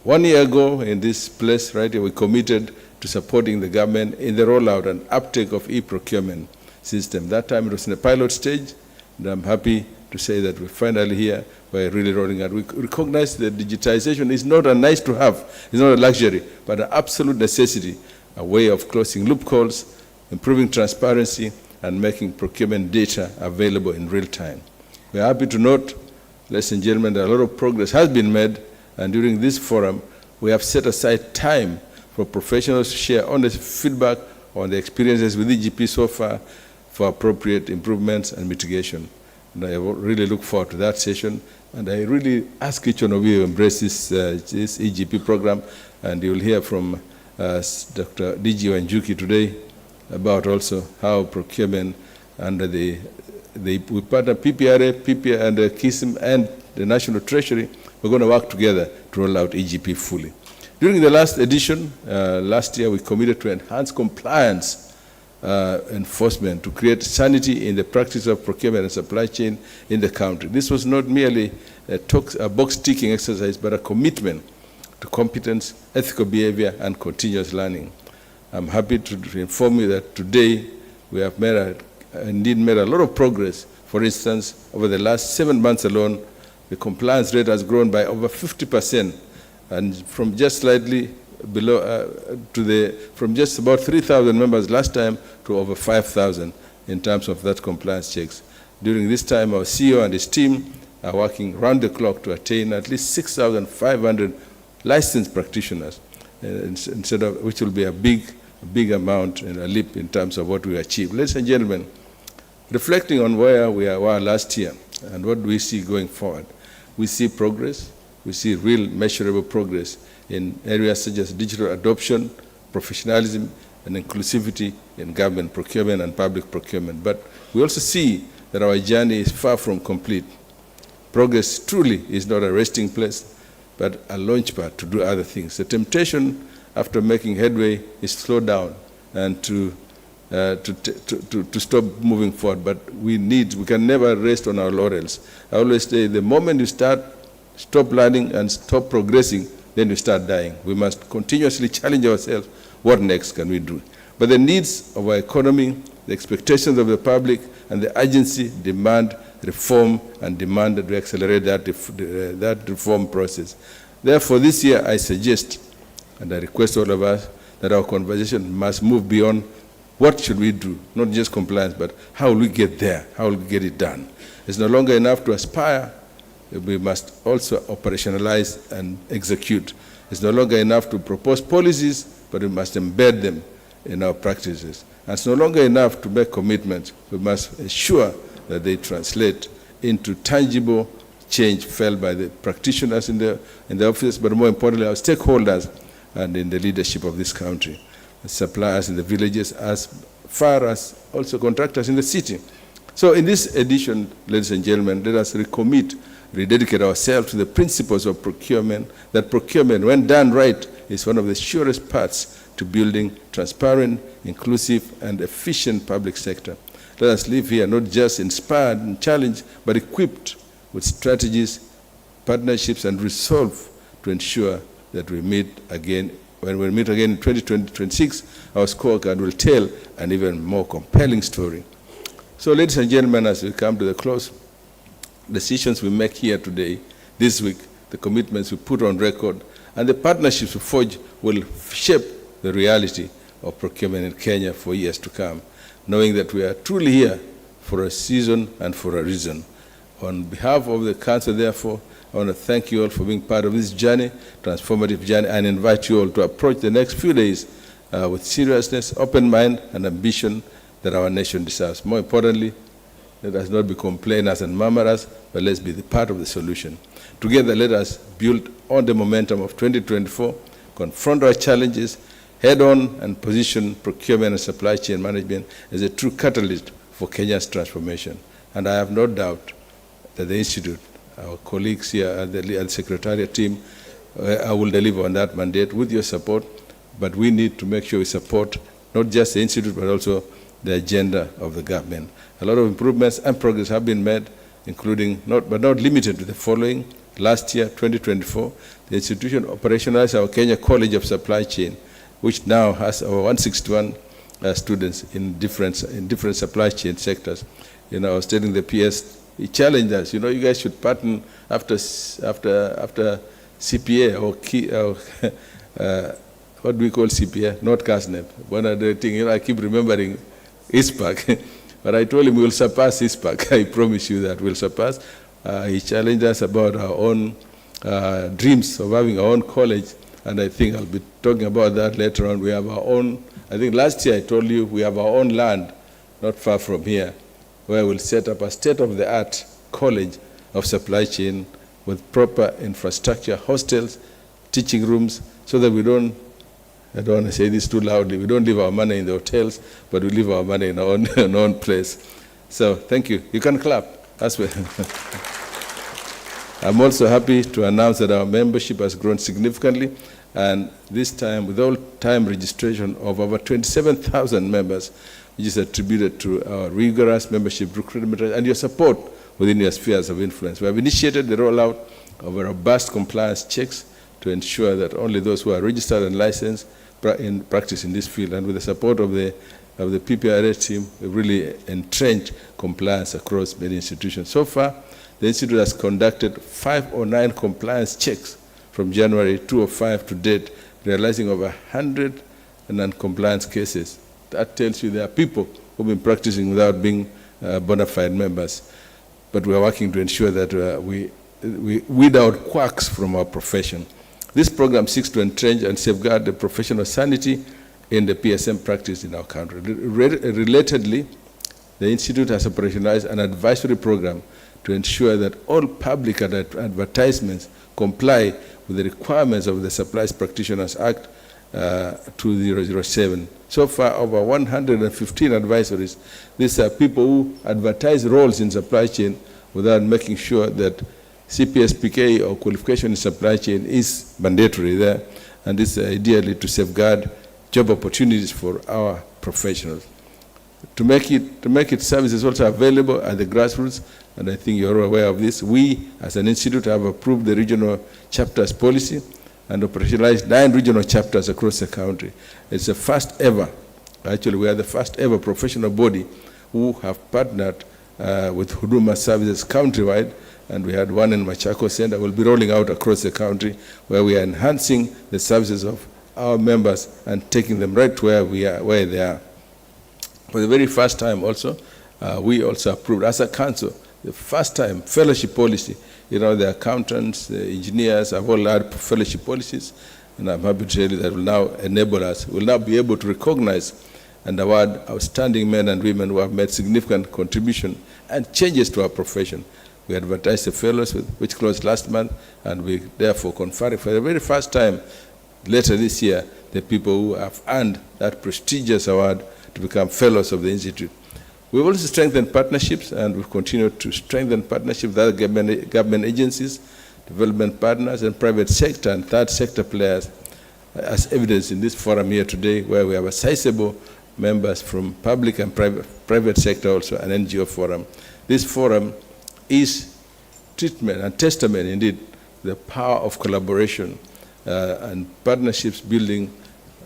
1 year ago in this place, right here, we committed to supporting the government in the rollout and uptake of e-procurement system. That time it was in a pilot stage, and I'm happy to say that we're finally here. We're really rolling out. We recognize that digitization is not a nice to have, it's not a luxury, but an absolute necessity, a way of closing loopholes, improving transparency, and making procurement data available in real time. We're happy to note, ladies and gentlemen, that a lot of progress has been made, and during this forum, we have set aside time for professionals to share honest feedback on the experiences with EGP so far for appropriate improvements and mitigation. And I really look forward to that session. And I really ask each one of you to embrace this EGP program. And you'll hear from Dr. D.G. Wanjuki today about also how procurement under we partner PPRA, and KISM, and the National Treasury, we're going to work together to roll out EGP fully. During the last edition, last year, we committed to enhance compliance enforcement to create sanity in the practice of procurement and supply chain in the country. This was not merely a box-ticking exercise, but a commitment to competence, ethical behavior, and continuous learning. I'm happy to inform you that today we have indeed made a lot of progress. For instance, over the last 7 months alone, the compliance rate has grown by over 50%, and from just slightly below from just about 3,000 members last time to over 5,000 in terms of that compliance checks. During this time, our CEO and his team are working round the clock to attain at least 6,500 licensed practitioners, which will be a big amount and a leap in terms of what we achieved. Ladies and gentlemen, reflecting on where we were last year and what we see going forward, we see progress. We see real measurable progress in areas such as digital adoption, professionalism, and inclusivity in government procurement and public procurement. But we also see that our journey is far from complete. Progress truly is not a resting place, but a launchpad to do other things. The temptation after making headway is to slow down and to stop moving forward. But we can never rest on our laurels. I always say the moment you stop learning and stop progressing, then you start dying. We must continuously challenge ourselves, what next can we do? But the needs of our economy, the expectations of the public, and the urgency demand reform and demand that we accelerate that reform process. Therefore, this year I suggest, and I request all of us, that our conversation must move beyond what should we do, not just compliance, but how will we get there, how will we get it done. It's no longer enough to aspire, we must also operationalize and execute. It's no longer enough to propose policies, but we must embed them in our practices. And it's no longer enough to make commitments. We must ensure that they translate into tangible change felt by the practitioners in the office, but more importantly, our stakeholders and in the leadership of this country, the suppliers in the villages, as far as also contractors in the city. So in this edition, ladies and gentlemen, let us rededicate ourselves to the principles of procurement, that procurement, when done right, is one of the surest paths to building transparent, inclusive, and efficient public sector. Let us live here not just inspired and challenged, but equipped with strategies, partnerships, and resolve to ensure that we meet again. When we meet again in 2026, our scorecard will tell an even more compelling story. So, ladies and gentlemen, as we come to the close, decisions we make here today, this week, the commitments we put on record, and the partnerships we forge will shape the reality of procurement in Kenya for years to come, knowing that we are truly here for a season and for a reason. On behalf of the Council, therefore, I want to thank you all for being part of this journey, transformative journey, and invite you all to approach the next few days with seriousness, open mind, and ambition that our nation deserves. More importantly, let us not be complainers and murmurers, but let's be the part of the solution. Together, let us build on the momentum of 2024, confront our challenges head-on, and position procurement and supply chain management as a true catalyst for Kenya's transformation. And I have no doubt that the Institute, our colleagues here at the Secretariat team, will deliver on that mandate with your support, but we need to make sure we support not just the Institute, but also the agenda of the government. A lot of improvements and progress have been made, including, but not limited to the following. Last year, 2024, the institution operationalized our Kenya College of Supply Chain, which now has over 161 students in different supply chain sectors. I was telling the PS, he challenged us, you guys should pattern after CPA or what do we call CPA? Not CASNEP. One other thing, I keep remembering ISPAC. But I told him we'll surpass ISPAC. I promise you that we'll surpass. He challenged us about our own dreams of having our own college, and I think I'll be talking about that later on. We have our own, I think last year I told you we have our own land not far from here, where we'll set up a state-of-the-art college of supply chain with proper infrastructure, hostels, teaching rooms, so that we don't, I don't want to say this too loudly, we don't leave our money in the hotels, but we leave our money in our own place. So thank you. You can clap as well. I'm also happy to announce that our membership has grown significantly, And this time, with all-time registration of over 27,000 members, which is attributed to our rigorous membership recruitment and your support within your spheres of influence. We have initiated the rollout of a robust compliance checks to ensure that only those who are registered and licensed in practice in this field. And with the support of the PPRA team, we've really entrenched compliance across many institutions. So far, the Institute has conducted 509 compliance checks from January 2005 to date, realizing over 100 non-compliance cases. That tells you there are people who've been practicing without being bona fide members. But we are working to ensure that we weed out quacks from our profession. This program seeks to entrench and safeguard the professional sanity in the PSM practice in our country. Relatedly, the Institute has operationalized an advisory program to ensure that all public advertisements comply with the requirements of the Supplies Practitioners Act 2007. So far, over 115 advisories. These are people who advertise roles in supply chain without making sure that CPSPK or qualification in supply chain is mandatory there, and this is ideally to safeguard job opportunities for our professionals. To make it services also available at the grassroots, and I think you're aware of this, we as an institute have approved the regional chapters policy and operationalized 9 regional chapters across the country. It's the first ever, actually we are the first ever professional body who have partnered with Huduma services countrywide, and we had one in Machako Center. We'll be rolling out across the country where we are enhancing the services of our members and taking them right to where they are. For the very first time also, we also approved as a council, the first time fellowship policy. You know, the accountants, the engineers have all had fellowship policies, and I'm happy to tell you that will now enable us, we'll now be able to recognize and award outstanding men and women who have made significant contribution and changes to our profession. We advertised the fellows, which closed last month, and we therefore conferred for the very first time later this year the people who have earned that prestigious award to become fellows of the Institute. We've also strengthened partnerships, and we've continued to strengthen partnerships with other government agencies, development partners, and private sector and third sector players, as evidenced in this forum here today, where we have a sizable members from public and private sector, also an NGO forum. This forum is treatment and testament, indeed, the power of collaboration and partnerships building,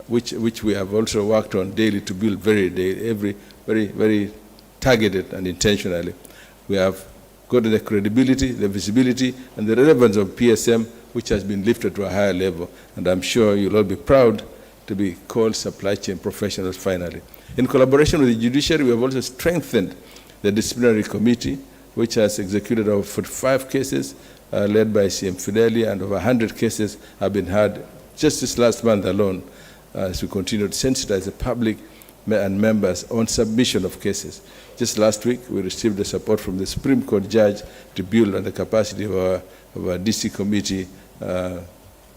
which we have also worked on daily to build very targeted and intentionally. We have got the credibility, the visibility, and the relevance of PSM, which has been lifted to a higher level. And I'm sure you'll all be proud to be called supply chain professionals finally. In collaboration with the judiciary, we have also strengthened the disciplinary committee, which has executed over 45 cases led by CM Fideli, and over 100 cases have been heard just this last month alone, as we continue to sensitize the public and members on submission of cases. Just last week, we received the support from the Supreme Court judge to build on the capacity of our DC committee.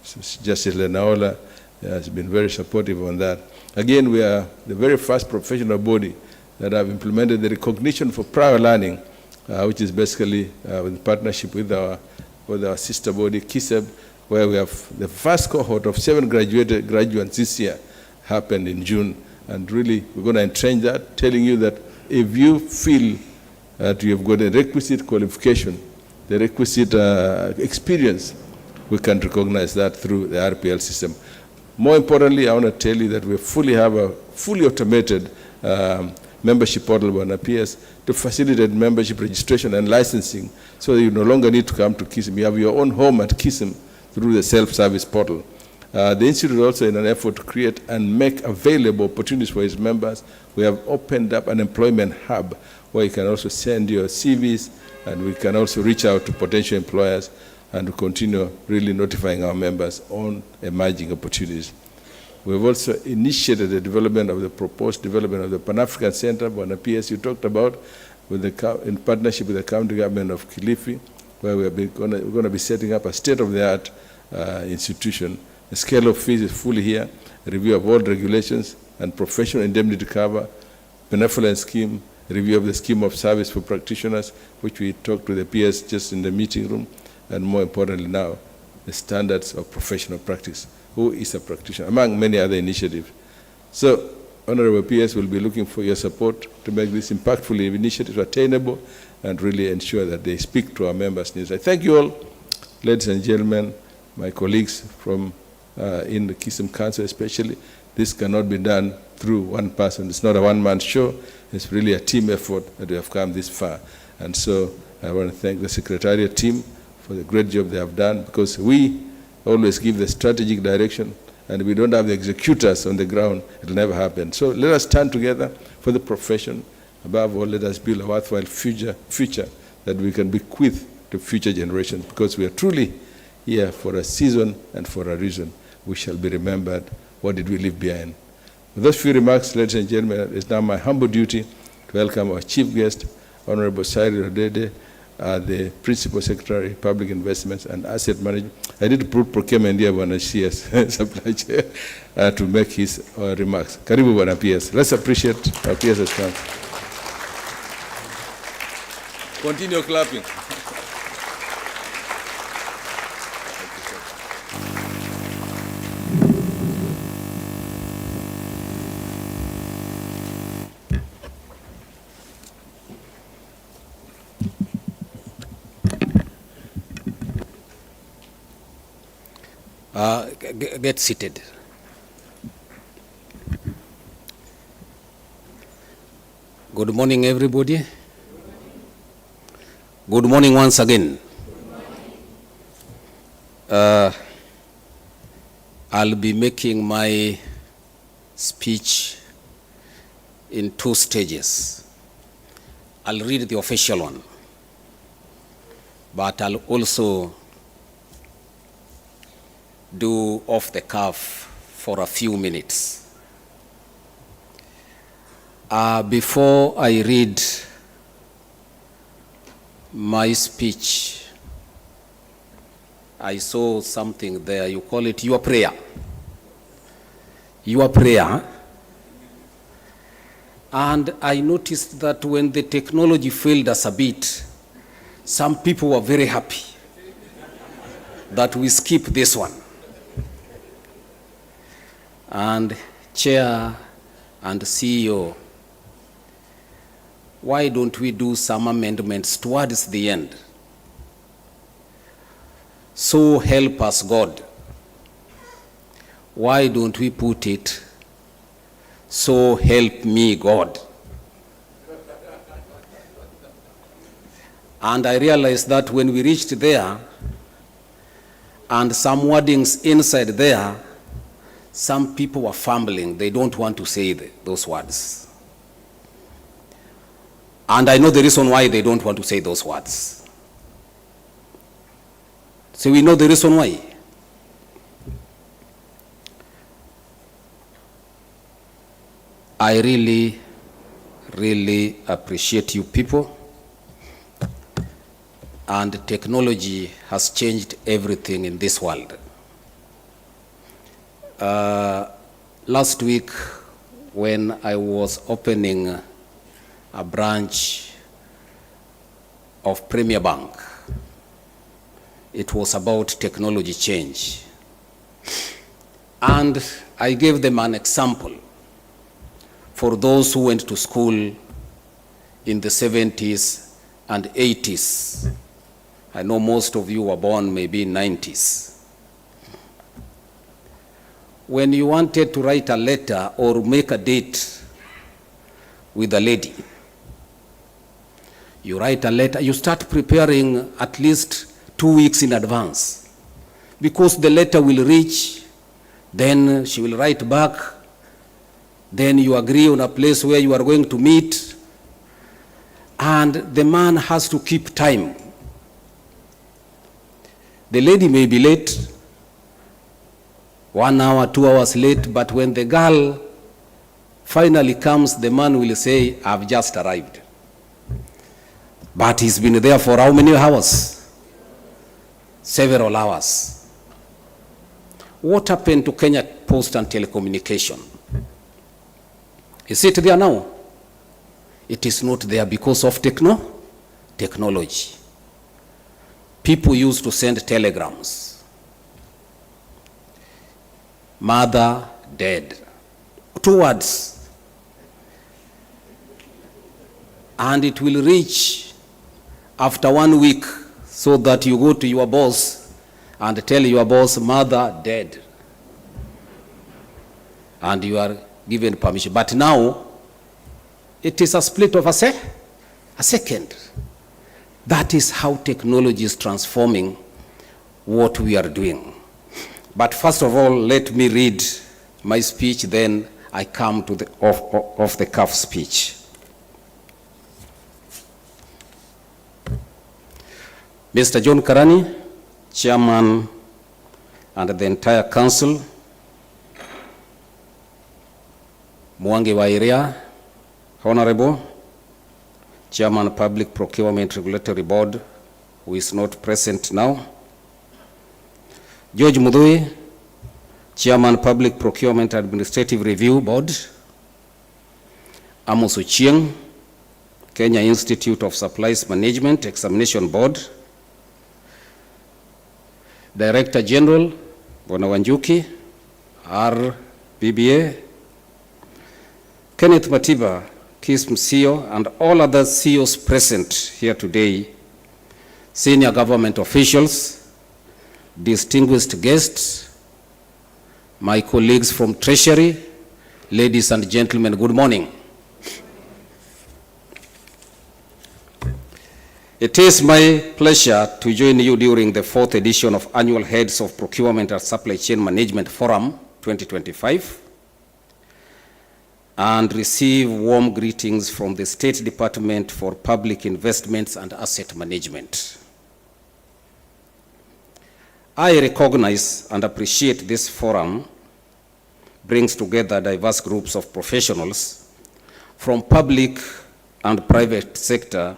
Justice Lenaola has been very supportive on that. Again, we are the very first professional body that have implemented the recognition for prior learning, which is basically in partnership with our sister body, KISEB, where we have the first cohort of 7 graduates this year happened in June. And really, we're going to entrench that, telling you that if you feel that you have got a requisite qualification, the requisite experience, we can recognize that through the RPL system. More importantly, I want to tell you that we have a fully automated membership portal on PS to facilitate membership registration and licensing, so that you no longer need to come to KISM. You have your own home at KISM through the self-service portal. The Institute is also in an effort to create and make available opportunities for its members. We have opened up an employment hub where you can also send your CVs, and we can also reach out to potential employers and to continue really notifying our members on emerging opportunities. We've also initiated the development of the proposed development of the Pan-African Center, Bwana PS you talked about, in partnership with the county government of Kilifi, where we're going to be setting up a state-of-the-art institution. The scale of fees is fully here, a review of all regulations and professional indemnity cover, benevolent scheme, review of the scheme of service for practitioners, which we talked to the PS just in the meeting room, and more importantly now, the standards of professional practice. who is a practitioner, among many other initiatives. So, Honorable PS will be looking for your support to make these impactful initiatives attainable and really ensure that they speak to our members' needs. I thank you all, ladies and gentlemen, my colleagues from in the KISM Council especially. This cannot be done through one person. It's not a one-man show. It's really a team effort that we have come this far. And so I want to thank the Secretariat team for the great job they have done, because we always give the strategic direction, and we don't have the executors on the ground, it'll never happen. So let us stand together for the profession. Above all, let us build a worthwhile future that we can bequeath to future generations, because we are truly here for a season and for a reason. We shall be remembered. What did we leave behind? With those few remarks, ladies and gentlemen, it is now my humble duty to welcome our chief guest, Honorable Cyrell Odede, the Principal Secretary, Public Investments and Asset Management. I need to put Procurement here, Bwana CS, Supply Chair, to make his remarks. Karibu, Bwana PS. Let's appreciate our PS has come. Continue clapping. Get seated. Good morning, everybody. Good morning once again. I'll be making my speech in 2 stages. I'll read the official one, but I'll also do off the cuff for a few minutes. Before I read my speech, I saw something there. You call it your prayer. Your prayer. And I noticed that when the technology failed us a bit, some people were very happy that we skip this one. And Chair and CEO, why don't we do some amendments towards the end? So help us God. Why don't we put it, so help me God? And I realized that when we reached there, and some wordings inside there, some people were fumbling. They don't want to say those words. And I know the reason why they don't want to say those words. So we know the reason why. I really, really appreciate you people. And technology has changed everything in this world. Last week, when I was opening a branch of Premier Bank, it was about technology change. And I gave them an example for those who went to school in the 70s and 80s. I know most of you were born maybe in 90s. When you wanted to write a letter or make a date with a lady, you write a letter, you start preparing at least 2 weeks in advance, because the letter will reach, then she will write back, then you agree on a place where you are going to meet, and the man has to keep time. The lady may be late, 1 hour, 2 hours late, but when the girl finally comes, the man will say, I've just arrived. But he's been there for how many hours? Several hours. What happened to Kenya Post and Telecommunication? Is it there now? It is not there because of technology. People used to send telegrams. mother dead. 2 words. And it will reach after 1 week, so that you go to your boss and tell your boss, mother dead. And you are given permission. But now, it is a split of a second. That is how technology is transforming what we are doing. But first of all, let me read my speech, then I come to the off-the-cuff speech. Mr. John Karani, Chairman, and the entire Council, Mwangi Wairia, Honorable, Chairman, Public Procurement Regulatory Board, who is not present now, George Mudhui, Chairman, Public Procurement Administrative Review Board, Amos Ochieng, Kenya Institute of Supplies Management Examination Board, Director General, Bwana Wanjuki, RBBA, Kenneth Matiba, KISM CEO, and all other CEOs present here today, senior government officials, distinguished guests, my colleagues from Treasury, ladies and gentlemen, good morning. It is my pleasure to join you during the 4th edition of Annual Heads of Procurement and Supply Chain Management Forum 2025 and receive warm greetings from the State Department for Public Investments and Asset Management. I recognize and appreciate this forum brings together diverse groups of professionals from public and private sector,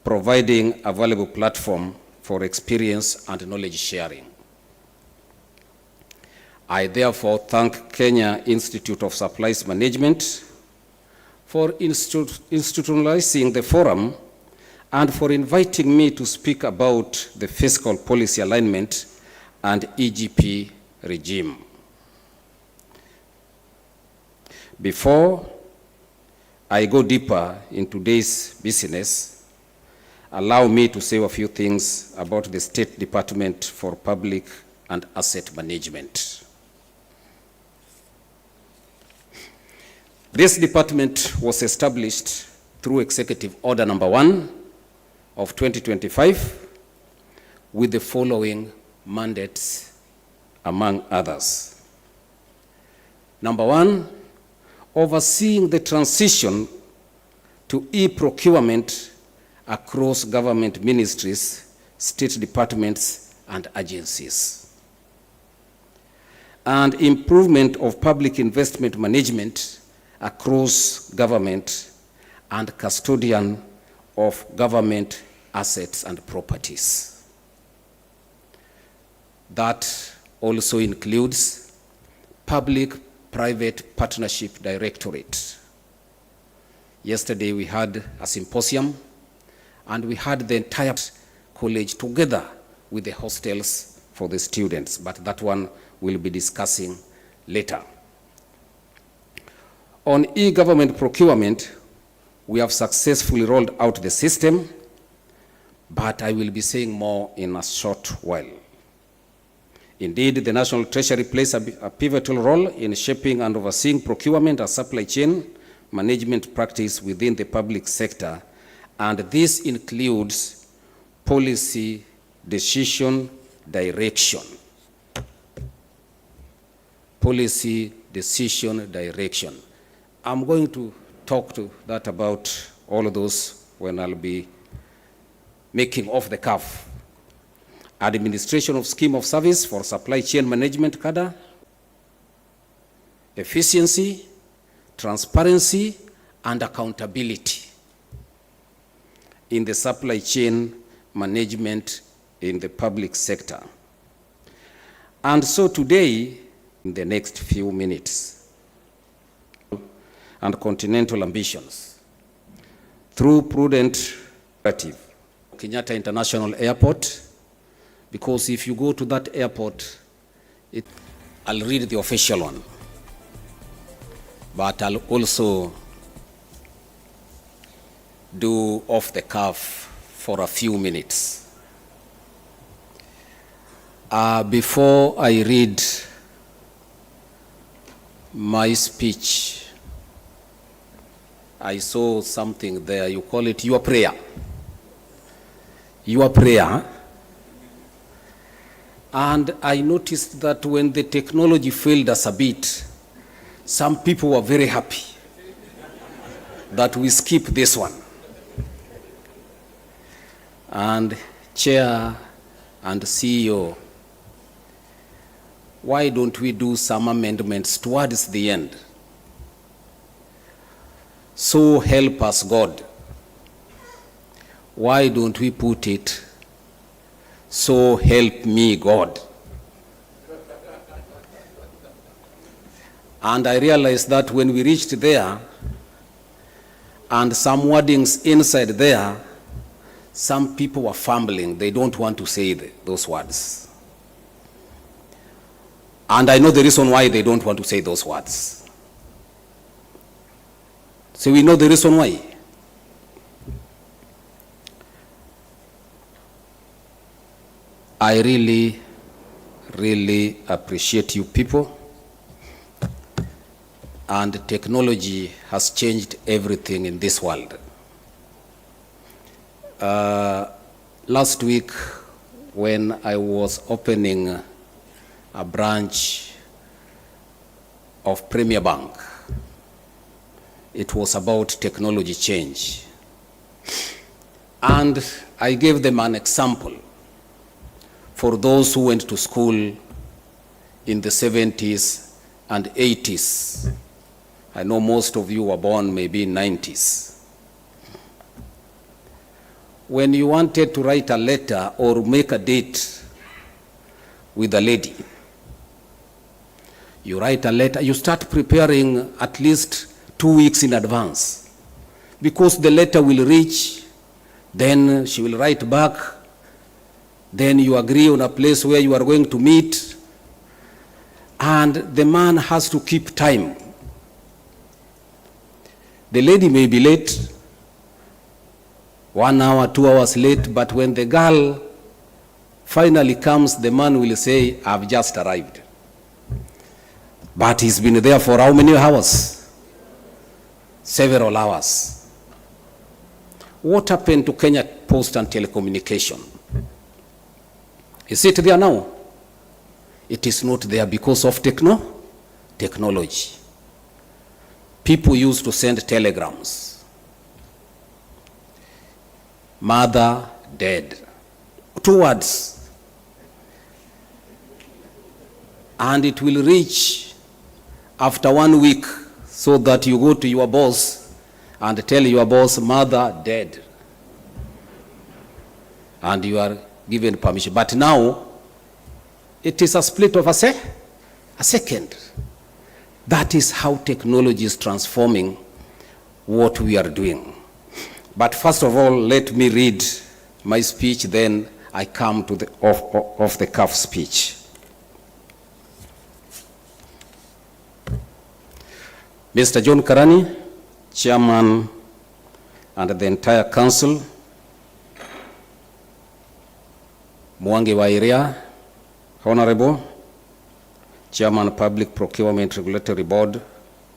providing a valuable platform for experience and knowledge sharing. I therefore thank Kenya Institute of Supplies Management for institutionalizing the forum and for inviting me to speak about the fiscal policy alignment and EGP regime. Before I go deeper into today's business, allow me to say a few things about the State Department for Public and Asset Management. This department was established through Executive Order Number 1 of 2025 with the following mandates, among others. Number 1, overseeing the transition to e-procurement across government ministries, state departments, and agencies. And improvement of public investment management across government and custodian of government assets and properties. That also includes Public-Private Partnership Directorate. Yesterday we had a symposium and we had the entire college together with the hostels for the students, but that one we'll be discussing later. On e-government procurement, we have successfully rolled out the system, but I will be saying more in a short while. Indeed, the National Treasury plays a pivotal role in shaping and overseeing procurement and supply chain management practice within the public sector, and this includes policy decision direction. Policy decision direction. I'm going to talk to that about all of those when I'll be making off the cuff. Administration of scheme of service for supply chain management cadre, efficiency, transparency, and accountability in the supply chain management in the public sector. And so today, in the next few minutes, and continental ambitions, through prudent narrative, Kenyatta International Airport, because if you go to that airport, I'll read the official one, but I'll also do off the cuff for a few minutes. Before I read my speech, I saw something there. You call it your prayer. Your prayer. And I noticed that when the technology failed us a bit, some people were very happy that we skip this one. And Chair and CEO, why don't we do some amendments towards the end? So help us God. Why don't we put it, so help me God? And I realized that when we reached there, and some wordings inside there, some people were fumbling. They don't want to say those words. And I know the reason why they don't want to say those words. So we know the reason why. I really, really appreciate you people. And technology has changed everything in this world. Last week, when I was opening a branch of Premier Bank, it was about technology change. And I gave them an example for those who went to school in the 70s and 80s. I know most of you were born maybe in 90s. When you wanted to write a letter or make a date with a lady, you write a letter, you start preparing at least 2 weeks in advance, because the letter will reach, then she will write back, then you agree on a place where you are going to meet, and the man has to keep time. The lady may be late, 1 hour, 2 hours late, but when the girl finally comes, the man will say, I've just arrived. But he's been there for how many hours? Several hours. What happened to Kenya Post and Telecommunication? Is it there now? It is not there because of technology. People used to send telegrams. Mother dead. 2 words. And it will reach after 1 week, so that you go to your boss and tell your boss, mother dead. And you are given permission. But now, it is a split of a second. That is how technology is transforming what we are doing. But first of all, let me read my speech, then I come to the off-the-cuff speech. Mr. John Karani, Chairman, and the entire Council, Mwangi Wairia, Honorable, Chairman, Public Procurement Regulatory Board,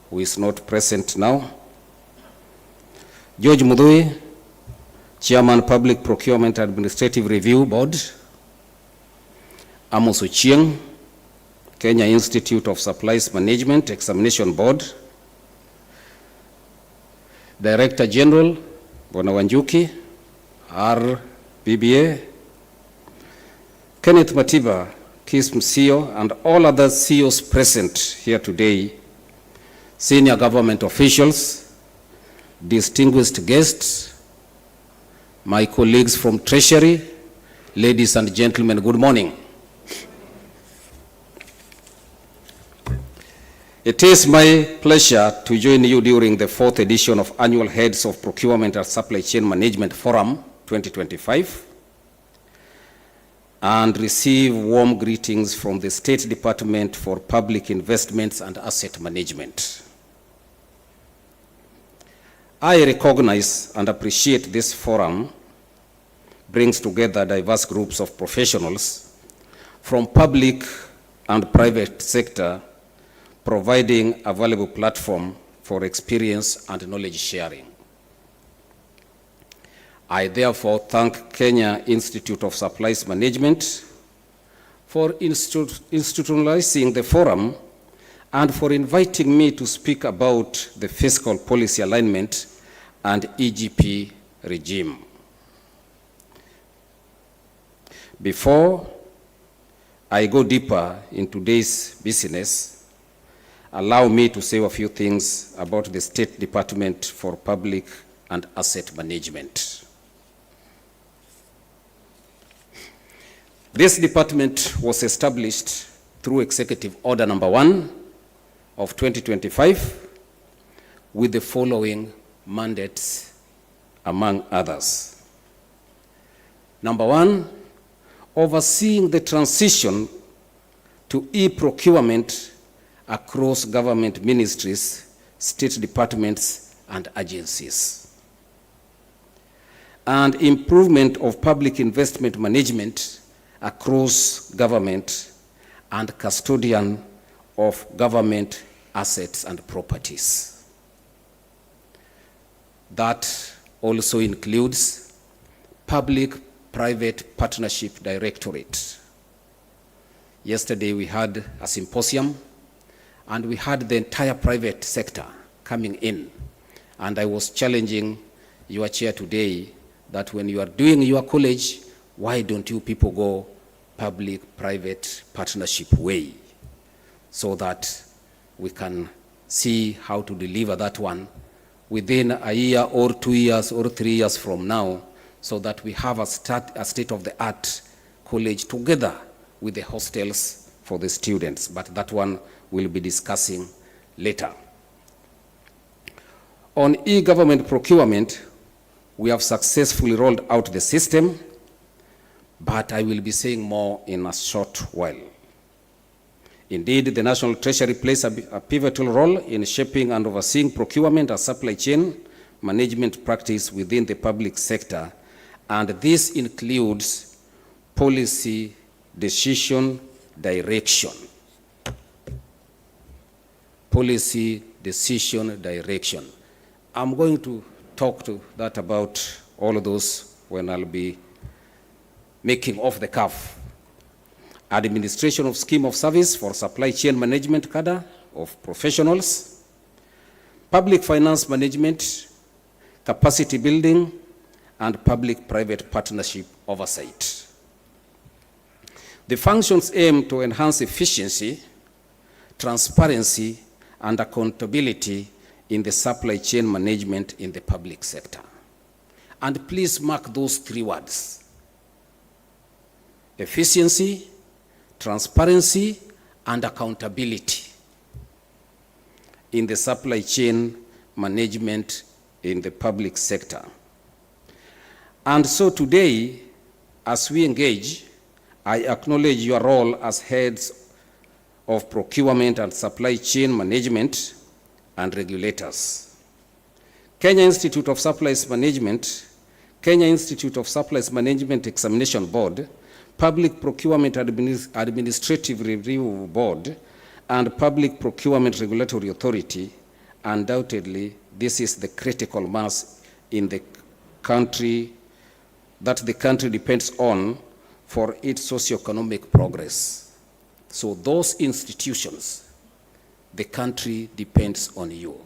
who is not present now, George Mudui, Chairman, Public Procurement Administrative Review Board, Amos Ochieng, Kenya Institute of Supplies Management Examination Board, Director General, Bwana Wanjuki, RBBA, Kenneth Matiba, KISM CEO, and all other CEOs present here today, senior government officials, distinguished guests, my colleagues from Treasury, ladies and gentlemen, good morning. It is my pleasure to join you during the 4th edition of Annual Heads of Procurement and Supply Chain Management Forum 2025. and receive warm greetings from the State Department for Public Investments and Asset Management. I recognize and appreciate this forum brings together diverse groups of professionals from public and private sector, providing a valuable platform for experience and knowledge sharing. I therefore thank Kenya Institute of Supplies Management for institutionalizing the forum and for inviting me to speak about the fiscal policy alignment and EGP regime. Before I go deeper in today's business, allow me to say a few things about the State Department for Public and Asset Management. This department was established through Executive Order Number 1 of 2025 with the following mandates, among others. Number 1, overseeing the transition to e-procurement across government ministries, state departments, and agencies. And improvement of public investment management across government and custodian of government assets and properties. That also includes Public-Private Partnership Directorate. Yesterday we had a symposium and we had the entire private sector coming in. And I was challenging your chair today that when you are doing your college, why don't you people go public-private partnership way so that we can see how to deliver that one within a year or 2 years or 3 years from now, so that we have a state-of-the-art college together with the hostels for the students. But that one we'll be discussing later. On e-government procurement, we have successfully rolled out the system, but I will be saying more in a short while. Indeed, the National Treasury plays a pivotal role in shaping and overseeing procurement and supply chain management practice within the public sector, and this includes policy decision direction. Policy decision direction. I'm going to talk to that about all of those when I'll be making off the cuff. Administration of scheme of service for supply chain management cadre of professionals, public finance management, capacity building, and public-private partnership oversight. The functions aim to enhance efficiency, transparency, and accountability in the supply chain management in the public sector. And please mark those 3 words: efficiency, transparency, and accountability in the supply chain management in the public sector. And so today, as we engage, I acknowledge your role as heads of procurement and supply chain management and regulators. Kenya Institute of Supplies Management, Kenya Institute of Supplies Management Examination Board, Public Procurement Administrative Review Board, and Public Procurement Regulatory Authority. Undoubtedly, this is the critical mass in the country that the country depends on for its socioeconomic progress. So those institutions, the country depends on you.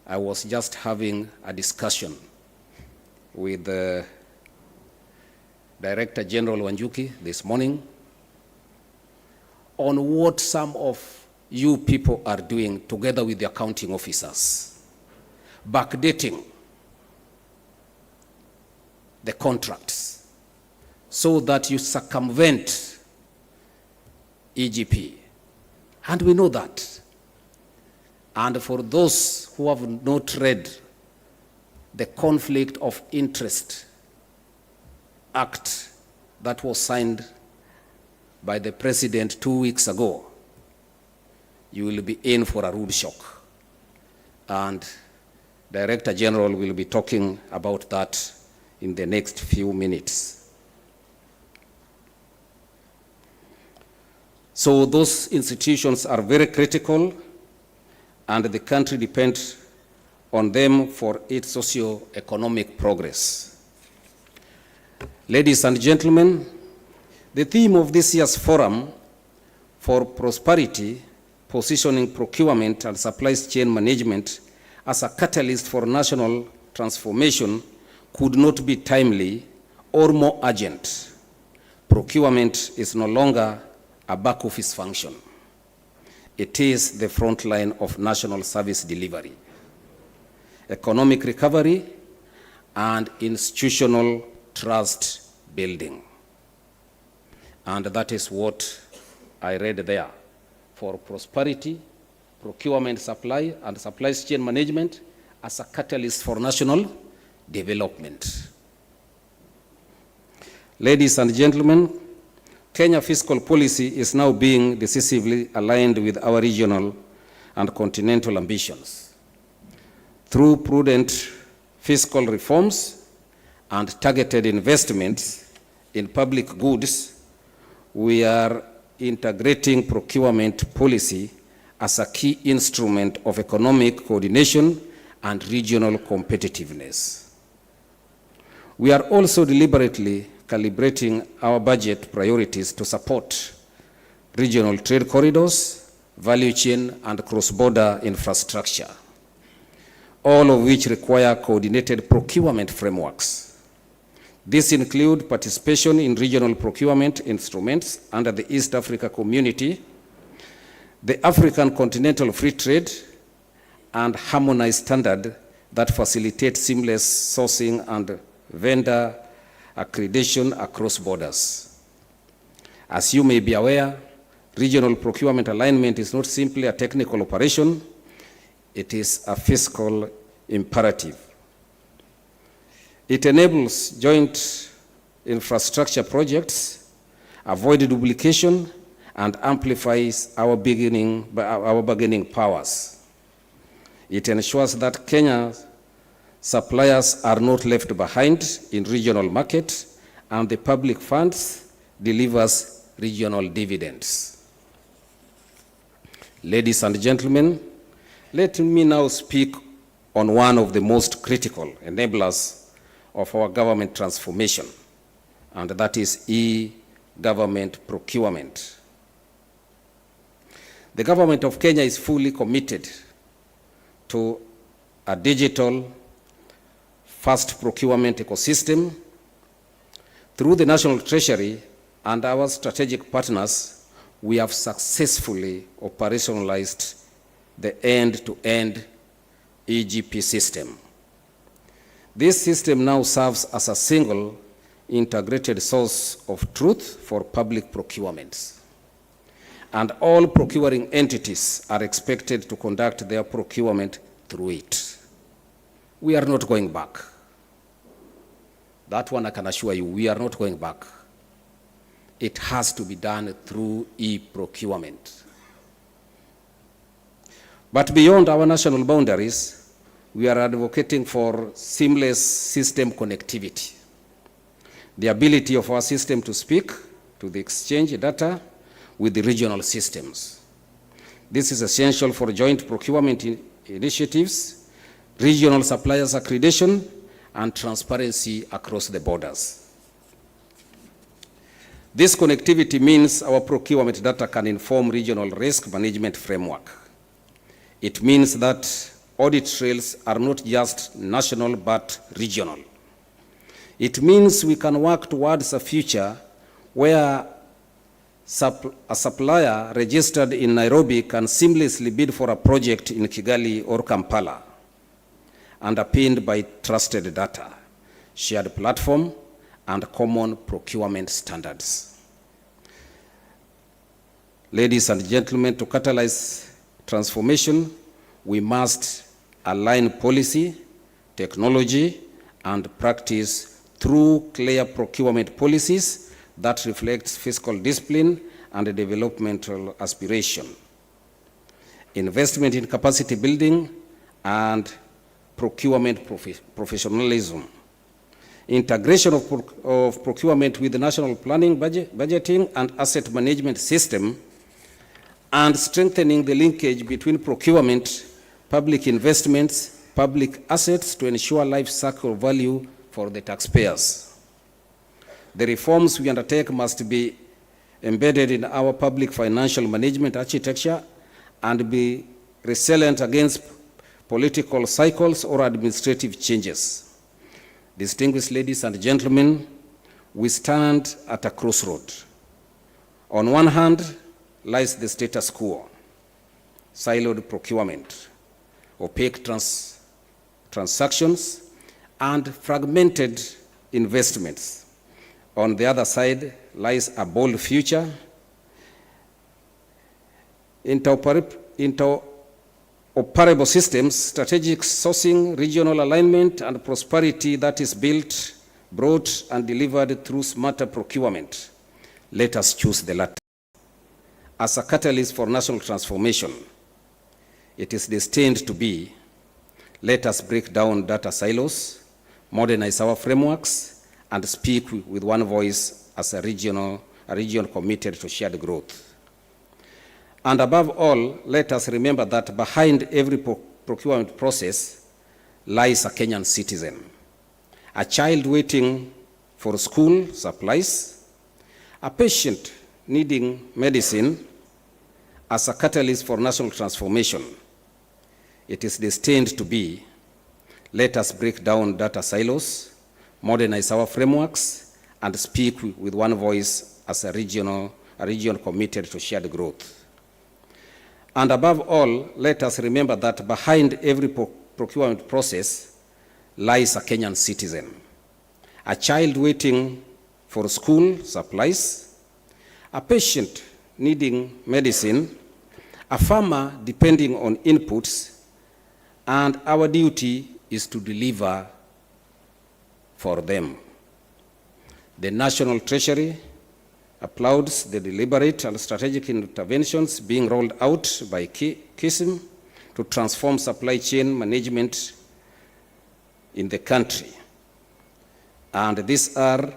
I was just having a discussion with the Director General Wanjuki this morning on what some of you people are doing together with the accounting officers, backdating the contracts so that you circumvent EGP. And we know that. And for those who have not read the Conflict of Interest Act that was signed by the president 2 weeks ago, you will be in for a rude shock. And Director General will be talking about that in the next few minutes. So those institutions are very critical, and the country depends on them for its socio-economic progress. Ladies and gentlemen, the theme of this year's Forum for Prosperity, positioning procurement and supply chain management as a catalyst for national transformation could not be timely or more urgent. Procurement is no longer a back office function. It is the front line of national service delivery, economic recovery, and institutional trust building. And that is what I read there. For prosperity, procurement, supply, and supply chain management as a catalyst for national development. Ladies and gentlemen, Kenya fiscal policy is now being decisively aligned with our regional and continental ambitions. Through prudent fiscal reforms and targeted investments in public goods, we are integrating procurement policy as a key instrument of economic coordination and regional competitiveness. We are also deliberately calibrating our budget priorities to support regional trade corridors, value chain, and cross-border infrastructure, all of which require coordinated procurement frameworks. These include participation in regional procurement instruments under the East Africa Community, the African Continental Free Trade, and harmonized standard that facilitate seamless sourcing and vendor accreditation across borders. As you may be aware, regional procurement alignment is not simply a technical operation, it is a fiscal imperative. It enables joint infrastructure projects, avoid duplication, and amplifies our bargaining powers. It ensures that Kenya's suppliers are not left behind in regional markets, and the public funds delivers regional dividends. Ladies and gentlemen, let me now speak on one of the most critical enablers of our government transformation, and that is e-government procurement. The government of Kenya is fully committed to a digital fast procurement ecosystem. Through the National Treasury and our strategic partners, we have successfully operationalized the end-to-end EGP system. This system now serves as a single integrated source of truth for public procurements. And all procuring entities are expected to conduct their procurement through it. We are not going back. That one I can assure you, we are not going back. It has to be done through e-procurement. But beyond our national boundaries, we are advocating for seamless system connectivity. The ability of our system to speak to the exchange data with the regional systems. This is essential for joint procurement initiatives, regional suppliers accreditation, and transparency across the borders. This connectivity means our procurement data can inform regional risk management framework. It means that audit trails are not just national but regional. It means we can work towards a future where a supplier registered in Nairobi can seamlessly bid for a project in Kigali or Kampala, underpinned by trusted data, shared platform, and common procurement standards. Ladies and gentlemen, to catalyze transformation, we must align policy, technology, and practice through clear procurement policies that reflects fiscal discipline and developmental aspiration. Investment in capacity building and procurement professionalism. Integration of procurement with the national planning, budgeting, and asset management system, and strengthening the linkage between procurement, public investments, public assets to ensure life cycle value for the taxpayers. The reforms we undertake must be embedded in our public financial management architecture and be resilient against political cycles or administrative changes. Distinguished ladies and gentlemen, we stand at a crossroad. On one hand lies the status quo, siloed procurement, opaque transactions, and fragmented investments. On the other side lies a bold future, interoperable systems, strategic sourcing, regional alignment, and prosperity that is built, brought, and delivered through smarter procurement. Let us choose the latter. As a catalyst for national transformation, it is destined to be. Let us break down data silos, modernize our frameworks, and speak with one voice as a region committed to shared growth. And above all, let us remember that behind every procurement process lies a Kenyan citizen, a child waiting for school supplies, a patient needing medicine. As a catalyst for national transformation, it is destined to be. Let us break down data silos, modernize our frameworks, and speak with one voice as a region committed to shared growth. And above all, let us remember that behind every procurement process lies a Kenyan citizen, a child waiting for school supplies, a patient needing medicine, a farmer depending on inputs, and our duty is to deliver for them. The National Treasury applauds the deliberate and strategic interventions being rolled out by KISM to transform supply chain management in the country. And these are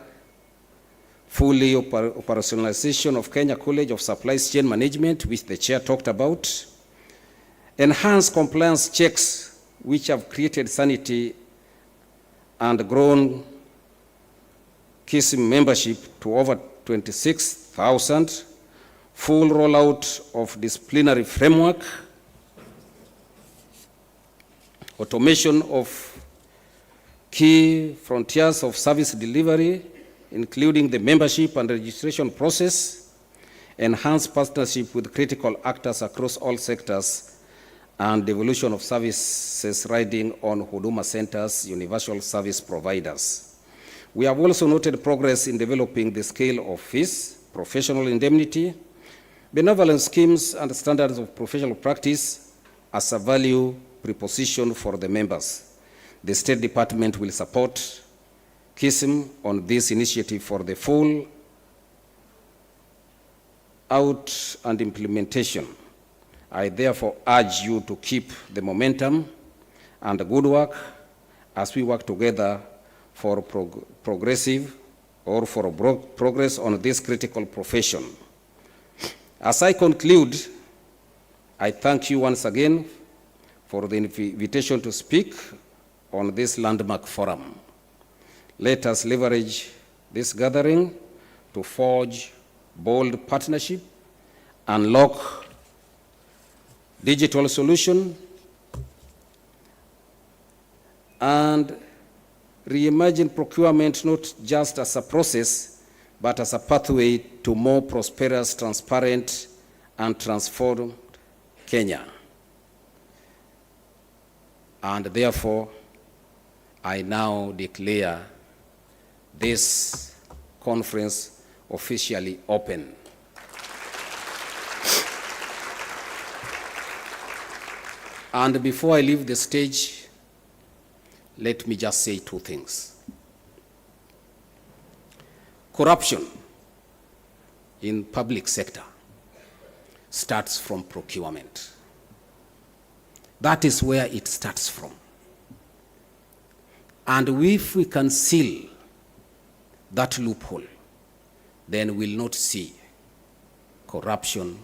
fully operationalization of Kenya College of Supply Chain Management, which the chair talked about, enhanced compliance checks, which have created sanity and grown KISM membership to over 26,000, full rollout of disciplinary framework, automation of key frontiers of service delivery, including the membership and registration process, enhanced partnership with critical actors across all sectors, and devolution of services riding on Huduma centers, universal service providers. We have also noted progress in developing the scale of fees, professional indemnity, benevolent schemes, and standards of professional practice as a value proposition for the members. The State Department will support KISM on this initiative for the full out and implementation. I therefore urge you to keep the momentum and the good work as we work together for progress on this critical profession. As I conclude, I thank you once again for the invitation to speak on this landmark forum. Let us leverage this gathering to forge bold partnership, unlock digital solution, and reimagine procurement not just as a process, but as a pathway to more prosperous, transparent, and transformed Kenya. And therefore, I now declare this conference officially open. And before I leave the stage, let me just say two things. Corruption in public sector starts from procurement. That is where it starts from. And if we can seal that loophole, then we'll not see corruption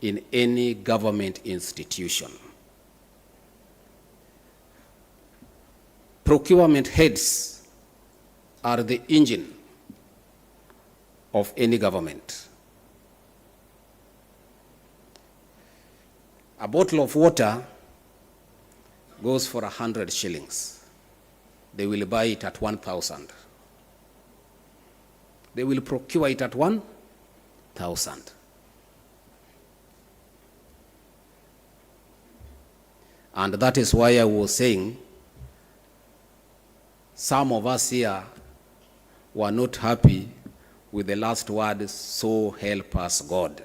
in any government institution. Procurement heads are the engine of any government. A bottle of water goes for 100 shillings. They will buy it at 1,000. They will procure it at 1,000. And that is why I was saying some of us here were not happy with the last word, so help us God.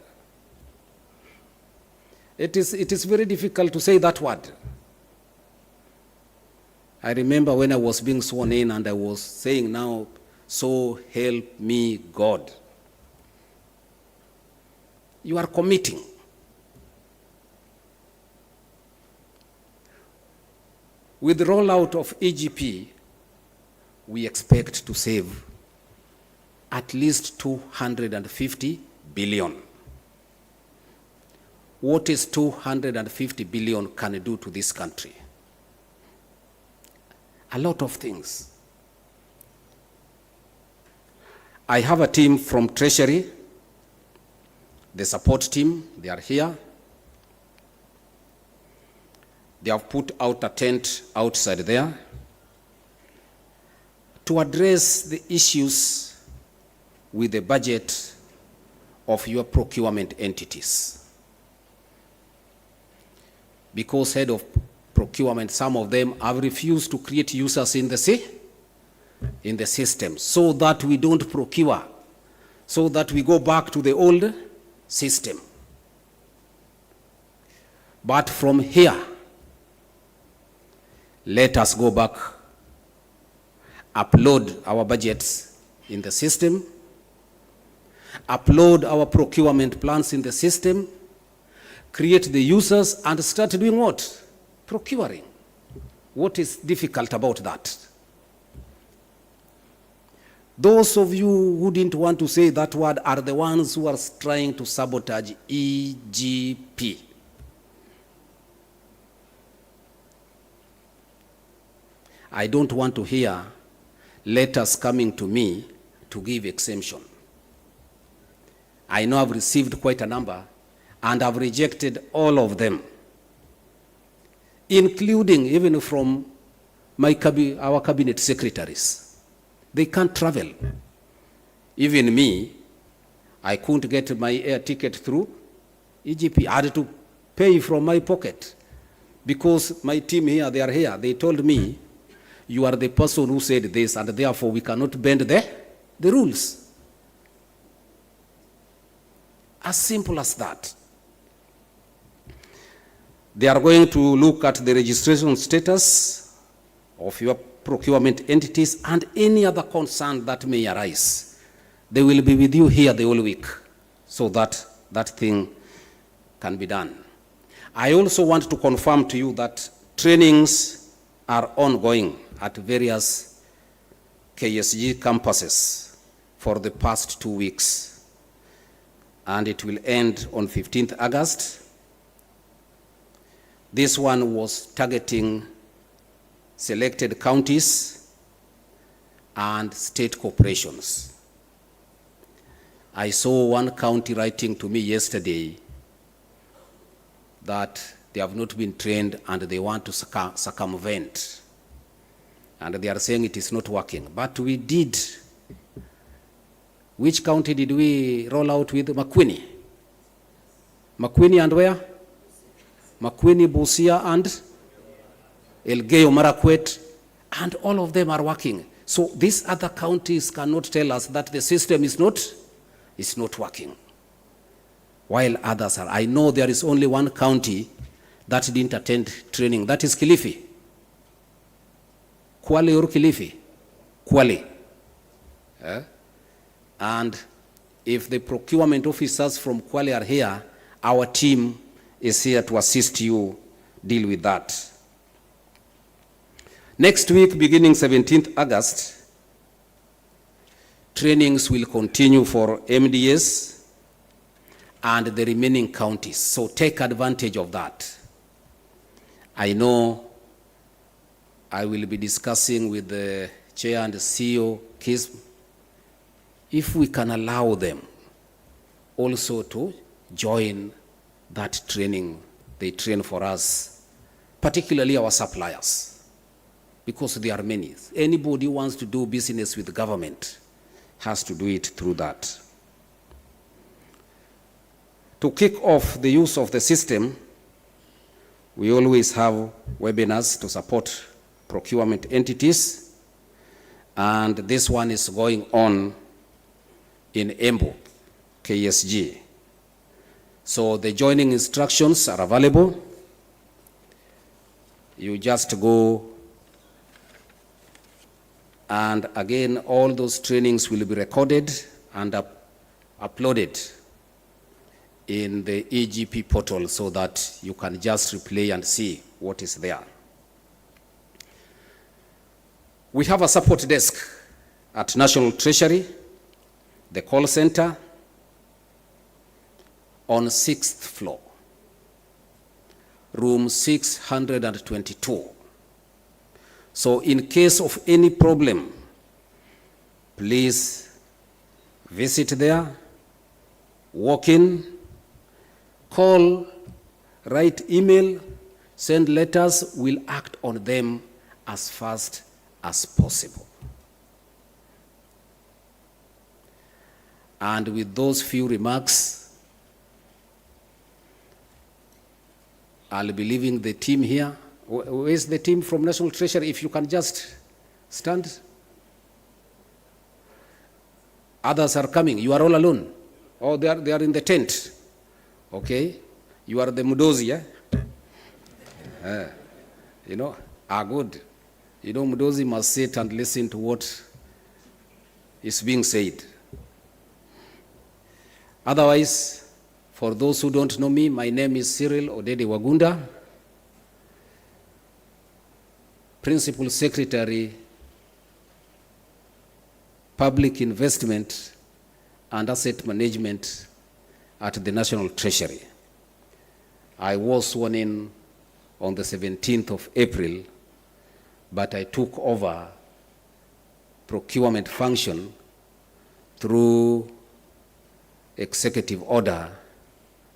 It is very difficult to say that word. I remember when I was being sworn in and I was saying now, so help me God. You are committing. With the rollout of EGP, we expect to save at least 250 billion. What is 250 billion can do to this country? A lot of things. I have a team from Treasury, the support team, they are here. They have put out a tent outside there to address the issues with the budget of your procurement entities. Because head of procurement, some of them have refused to create users in the system so that we don't procure, so that we go back to the old system. But from here, let us go back, upload our budgets in the system, upload our procurement plans in the system, create the users, and start doing what? Procuring. What is difficult about that? Those of you who didn't want to say that word are the ones who are trying to sabotage EGP. I don't want to hear letters coming to me to give exemption. I know I've received quite a number, and I've rejected all of them, including even from our cabinet secretaries. They can't travel. Even me, I couldn't get my air ticket through EGP. I had to pay from my pocket because my team here, they are here. They told me, you are the person who said this, and therefore we cannot bend the rules. As simple as that. They are going to look at the registration status of your procurement entities and any other concern that may arise. They will be with you here the whole week so that that thing can be done. I also want to confirm to you that trainings are ongoing at various KSG campuses for the past 2 weeks. And it will end on 15th August. This one was targeting selected counties and state corporations. I saw one county writing to me yesterday that they have not been trained and they want to circumvent. And they are saying it is not working. But we did. Which county did we roll out with? Makwini. Makwini and where? Makwini, Busia, and Elgeyo Marakwet. And all of them are working. So these other counties cannot tell us that the system is not working. While others are. I know there is only one county that didn't attend training. That is Kilifi. Kwale or Kilifi? Kwale. And If the procurement officers from Kwale are here, our team is here to assist you deal with that. Next week, beginning 17th August, trainings will continue for MDS and the remaining counties. So take advantage of that. I know I will be discussing with the chair and the CEO, KISM, if we can allow them also to join that training they train for us, particularly our suppliers, because there are many. Anybody who wants to do business with the government has to do it through that. To kick off the use of the system, we always have webinars to support procurement entities, and this one is going on in Embu, KSG. So the joining instructions are available. You just go, and again, all those trainings will be recorded and uploaded in the EGP portal so that you can just replay and see what is there. We have a support desk at National Treasury, the call center, on 6th floor, room 622. So in case of any problem, please visit there, walk in, call, write email, send letters. We'll act on them as fast as possible. And with those few remarks, I'll be leaving the team here. Where is the team from National Treasury? If you can just stand. Others are coming. You are all alone. Oh, they are in the tent. Okay. You are the Mudozi, yeah? You know, good. You know, Mudozi must sit and listen to what is being said. Otherwise, for those who don't know me, my name is Cyrell Odede Wagunda, Principal Secretary, Public Investment and Asset Management at the National Treasury. I was sworn in on the 17th of April, but I took over procurement function through Executive Order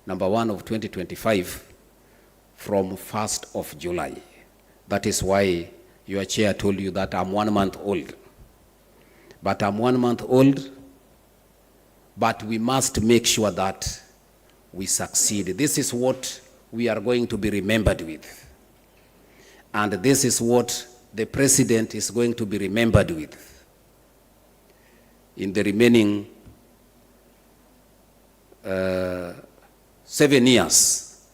number 1 of 2025 from 1st of July. That is why your chair told you that I'm 1 month old. But I'm 1 month old, but we must make sure that we succeed. This is what we are going to be remembered with. And this is what the president is going to be remembered with in the remaining 7 years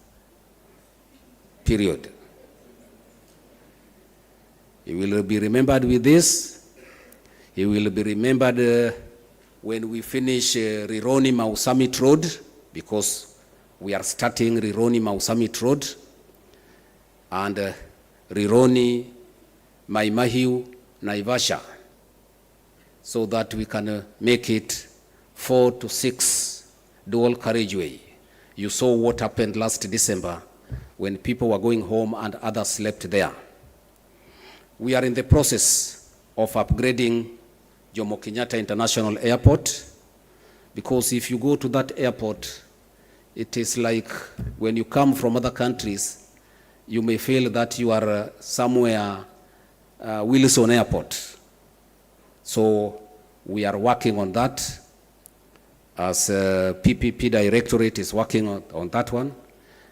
period. He will be remembered with this. He will be remembered when we finish Rironi Mau Summit Road, because we are starting Rironi Mau Summit Road, and Rironi Maimahiu Naivasha, so that we can make it 4 to 6 dual carriageway. You saw what happened last December when people were going home and others slept there. We are in the process of upgrading Jomo Kenyatta International Airport, because if you go to that airport, it is like when you come from other countries, you may feel that you are somewhere Wilson Airport. So we are working on that, as PPP Directorate is working on that one,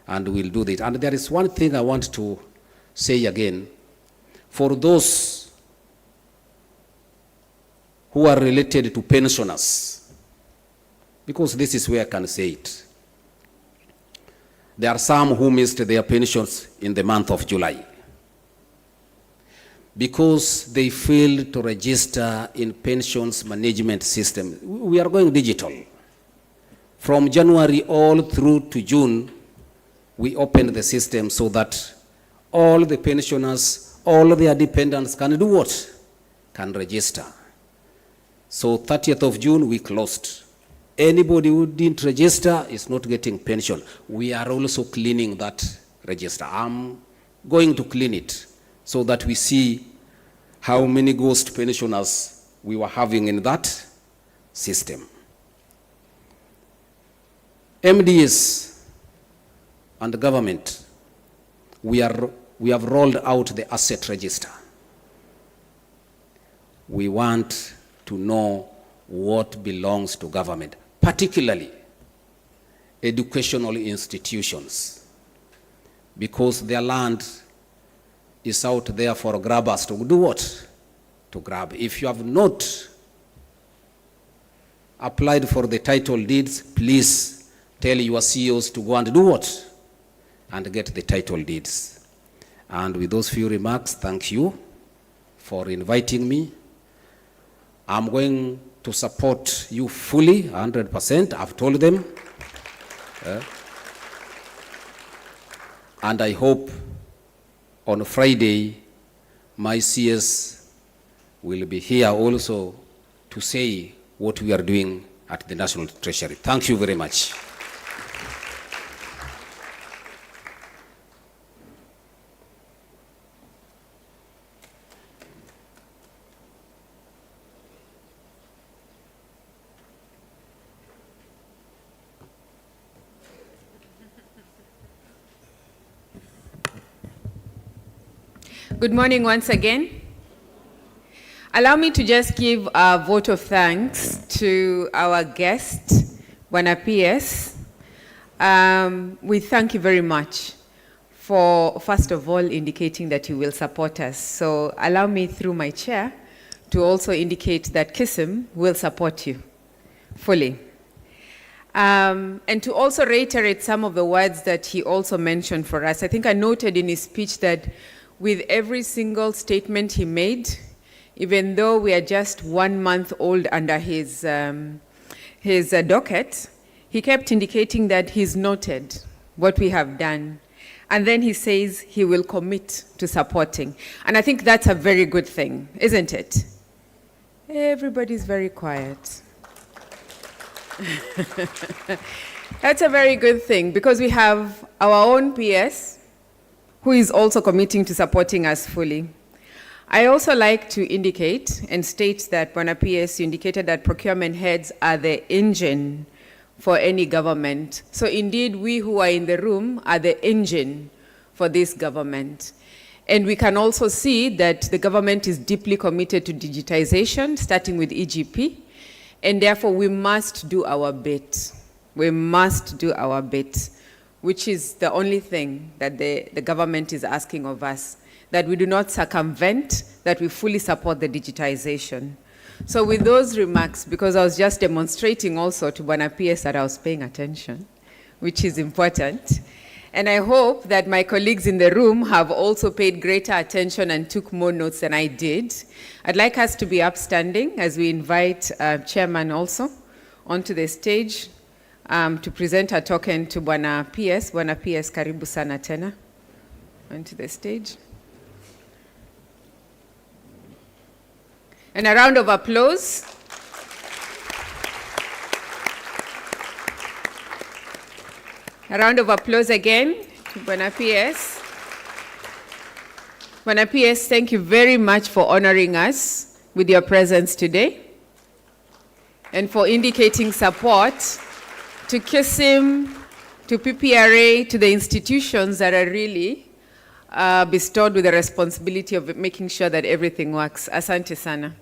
and we'll do that. And there is one thing I want to say again. For those who are related to pensioners, because this is where I can say it. There are some who missed their pensions in the month of July because they failed to register in pensions management system. We are going digital. From January all through to June, we opened the system so that all the pensioners, all their dependents can do what? Can register. So 30th of June, we closed. Anybody who didn't register is not getting pension. We are also cleaning that register. I'm going to clean it so that we see how many ghost pensioners we were having in that system. MDS and the government, we have rolled out the asset register. We want to know what belongs to government, particularly educational institutions, because their land is out there for grabbers to do what? To grab. If you have not applied for the title deeds, please tell your CEOs to go and do what? And get the title deeds. And with those few remarks, thank you for inviting me. I'm going to support you fully, 100%. I've told them. And I hope on Friday, my CS will be here also to say what we are doing at the National Treasury. Thank you very much. Good morning once again. Allow me to just give a vote of thanks to our guest, Bwana PS. We thank you very much for, first of all, indicating that you will support us. So allow me, through my chair, to also indicate that KISM will support you fully. And to also reiterate some of the words that he also mentioned for us. I think I noted in his speech that with every single statement he made, even though we are just 1 month old under his docket, he kept indicating that he's noted what we have done. And then he says he will commit to supporting. And I think that's a very good thing, isn't it? Everybody's very quiet. That's a very good thing, because we have our own PS who is also committing to supporting us fully. I also like to indicate and state that, Bwana PS, you indicated that procurement heads are the engine for any government. So indeed, we who are in the room are the engine for this government. And we can also see that the government is deeply committed to digitization, starting with EGP, and therefore we must do our bit. We must do our bit, which is the only thing that the government is asking of us, that we do not circumvent, that we fully support the digitization. So with those remarks, because I was just demonstrating also to Bwana PS that I was paying attention, which is important, and I hope that my colleagues in the room have also paid greater attention and took more notes than I did. I'd like us to be upstanding as we invite Chairman also onto the stage to present a token to Bwana PS. Bwana PS, karibu sana tena onto the stage. And a round of applause. A round of applause again to Bwana PS. Bwana PS, thank you very much for honoring us with your presence today and for indicating support to KISM, to PPRA, to the institutions that are really bestowed with the responsibility of making sure that everything works. Asante sana.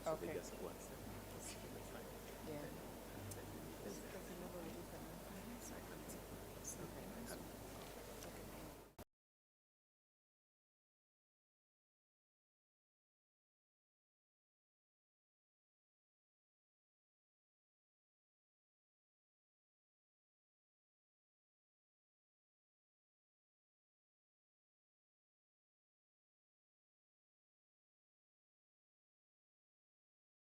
Okay.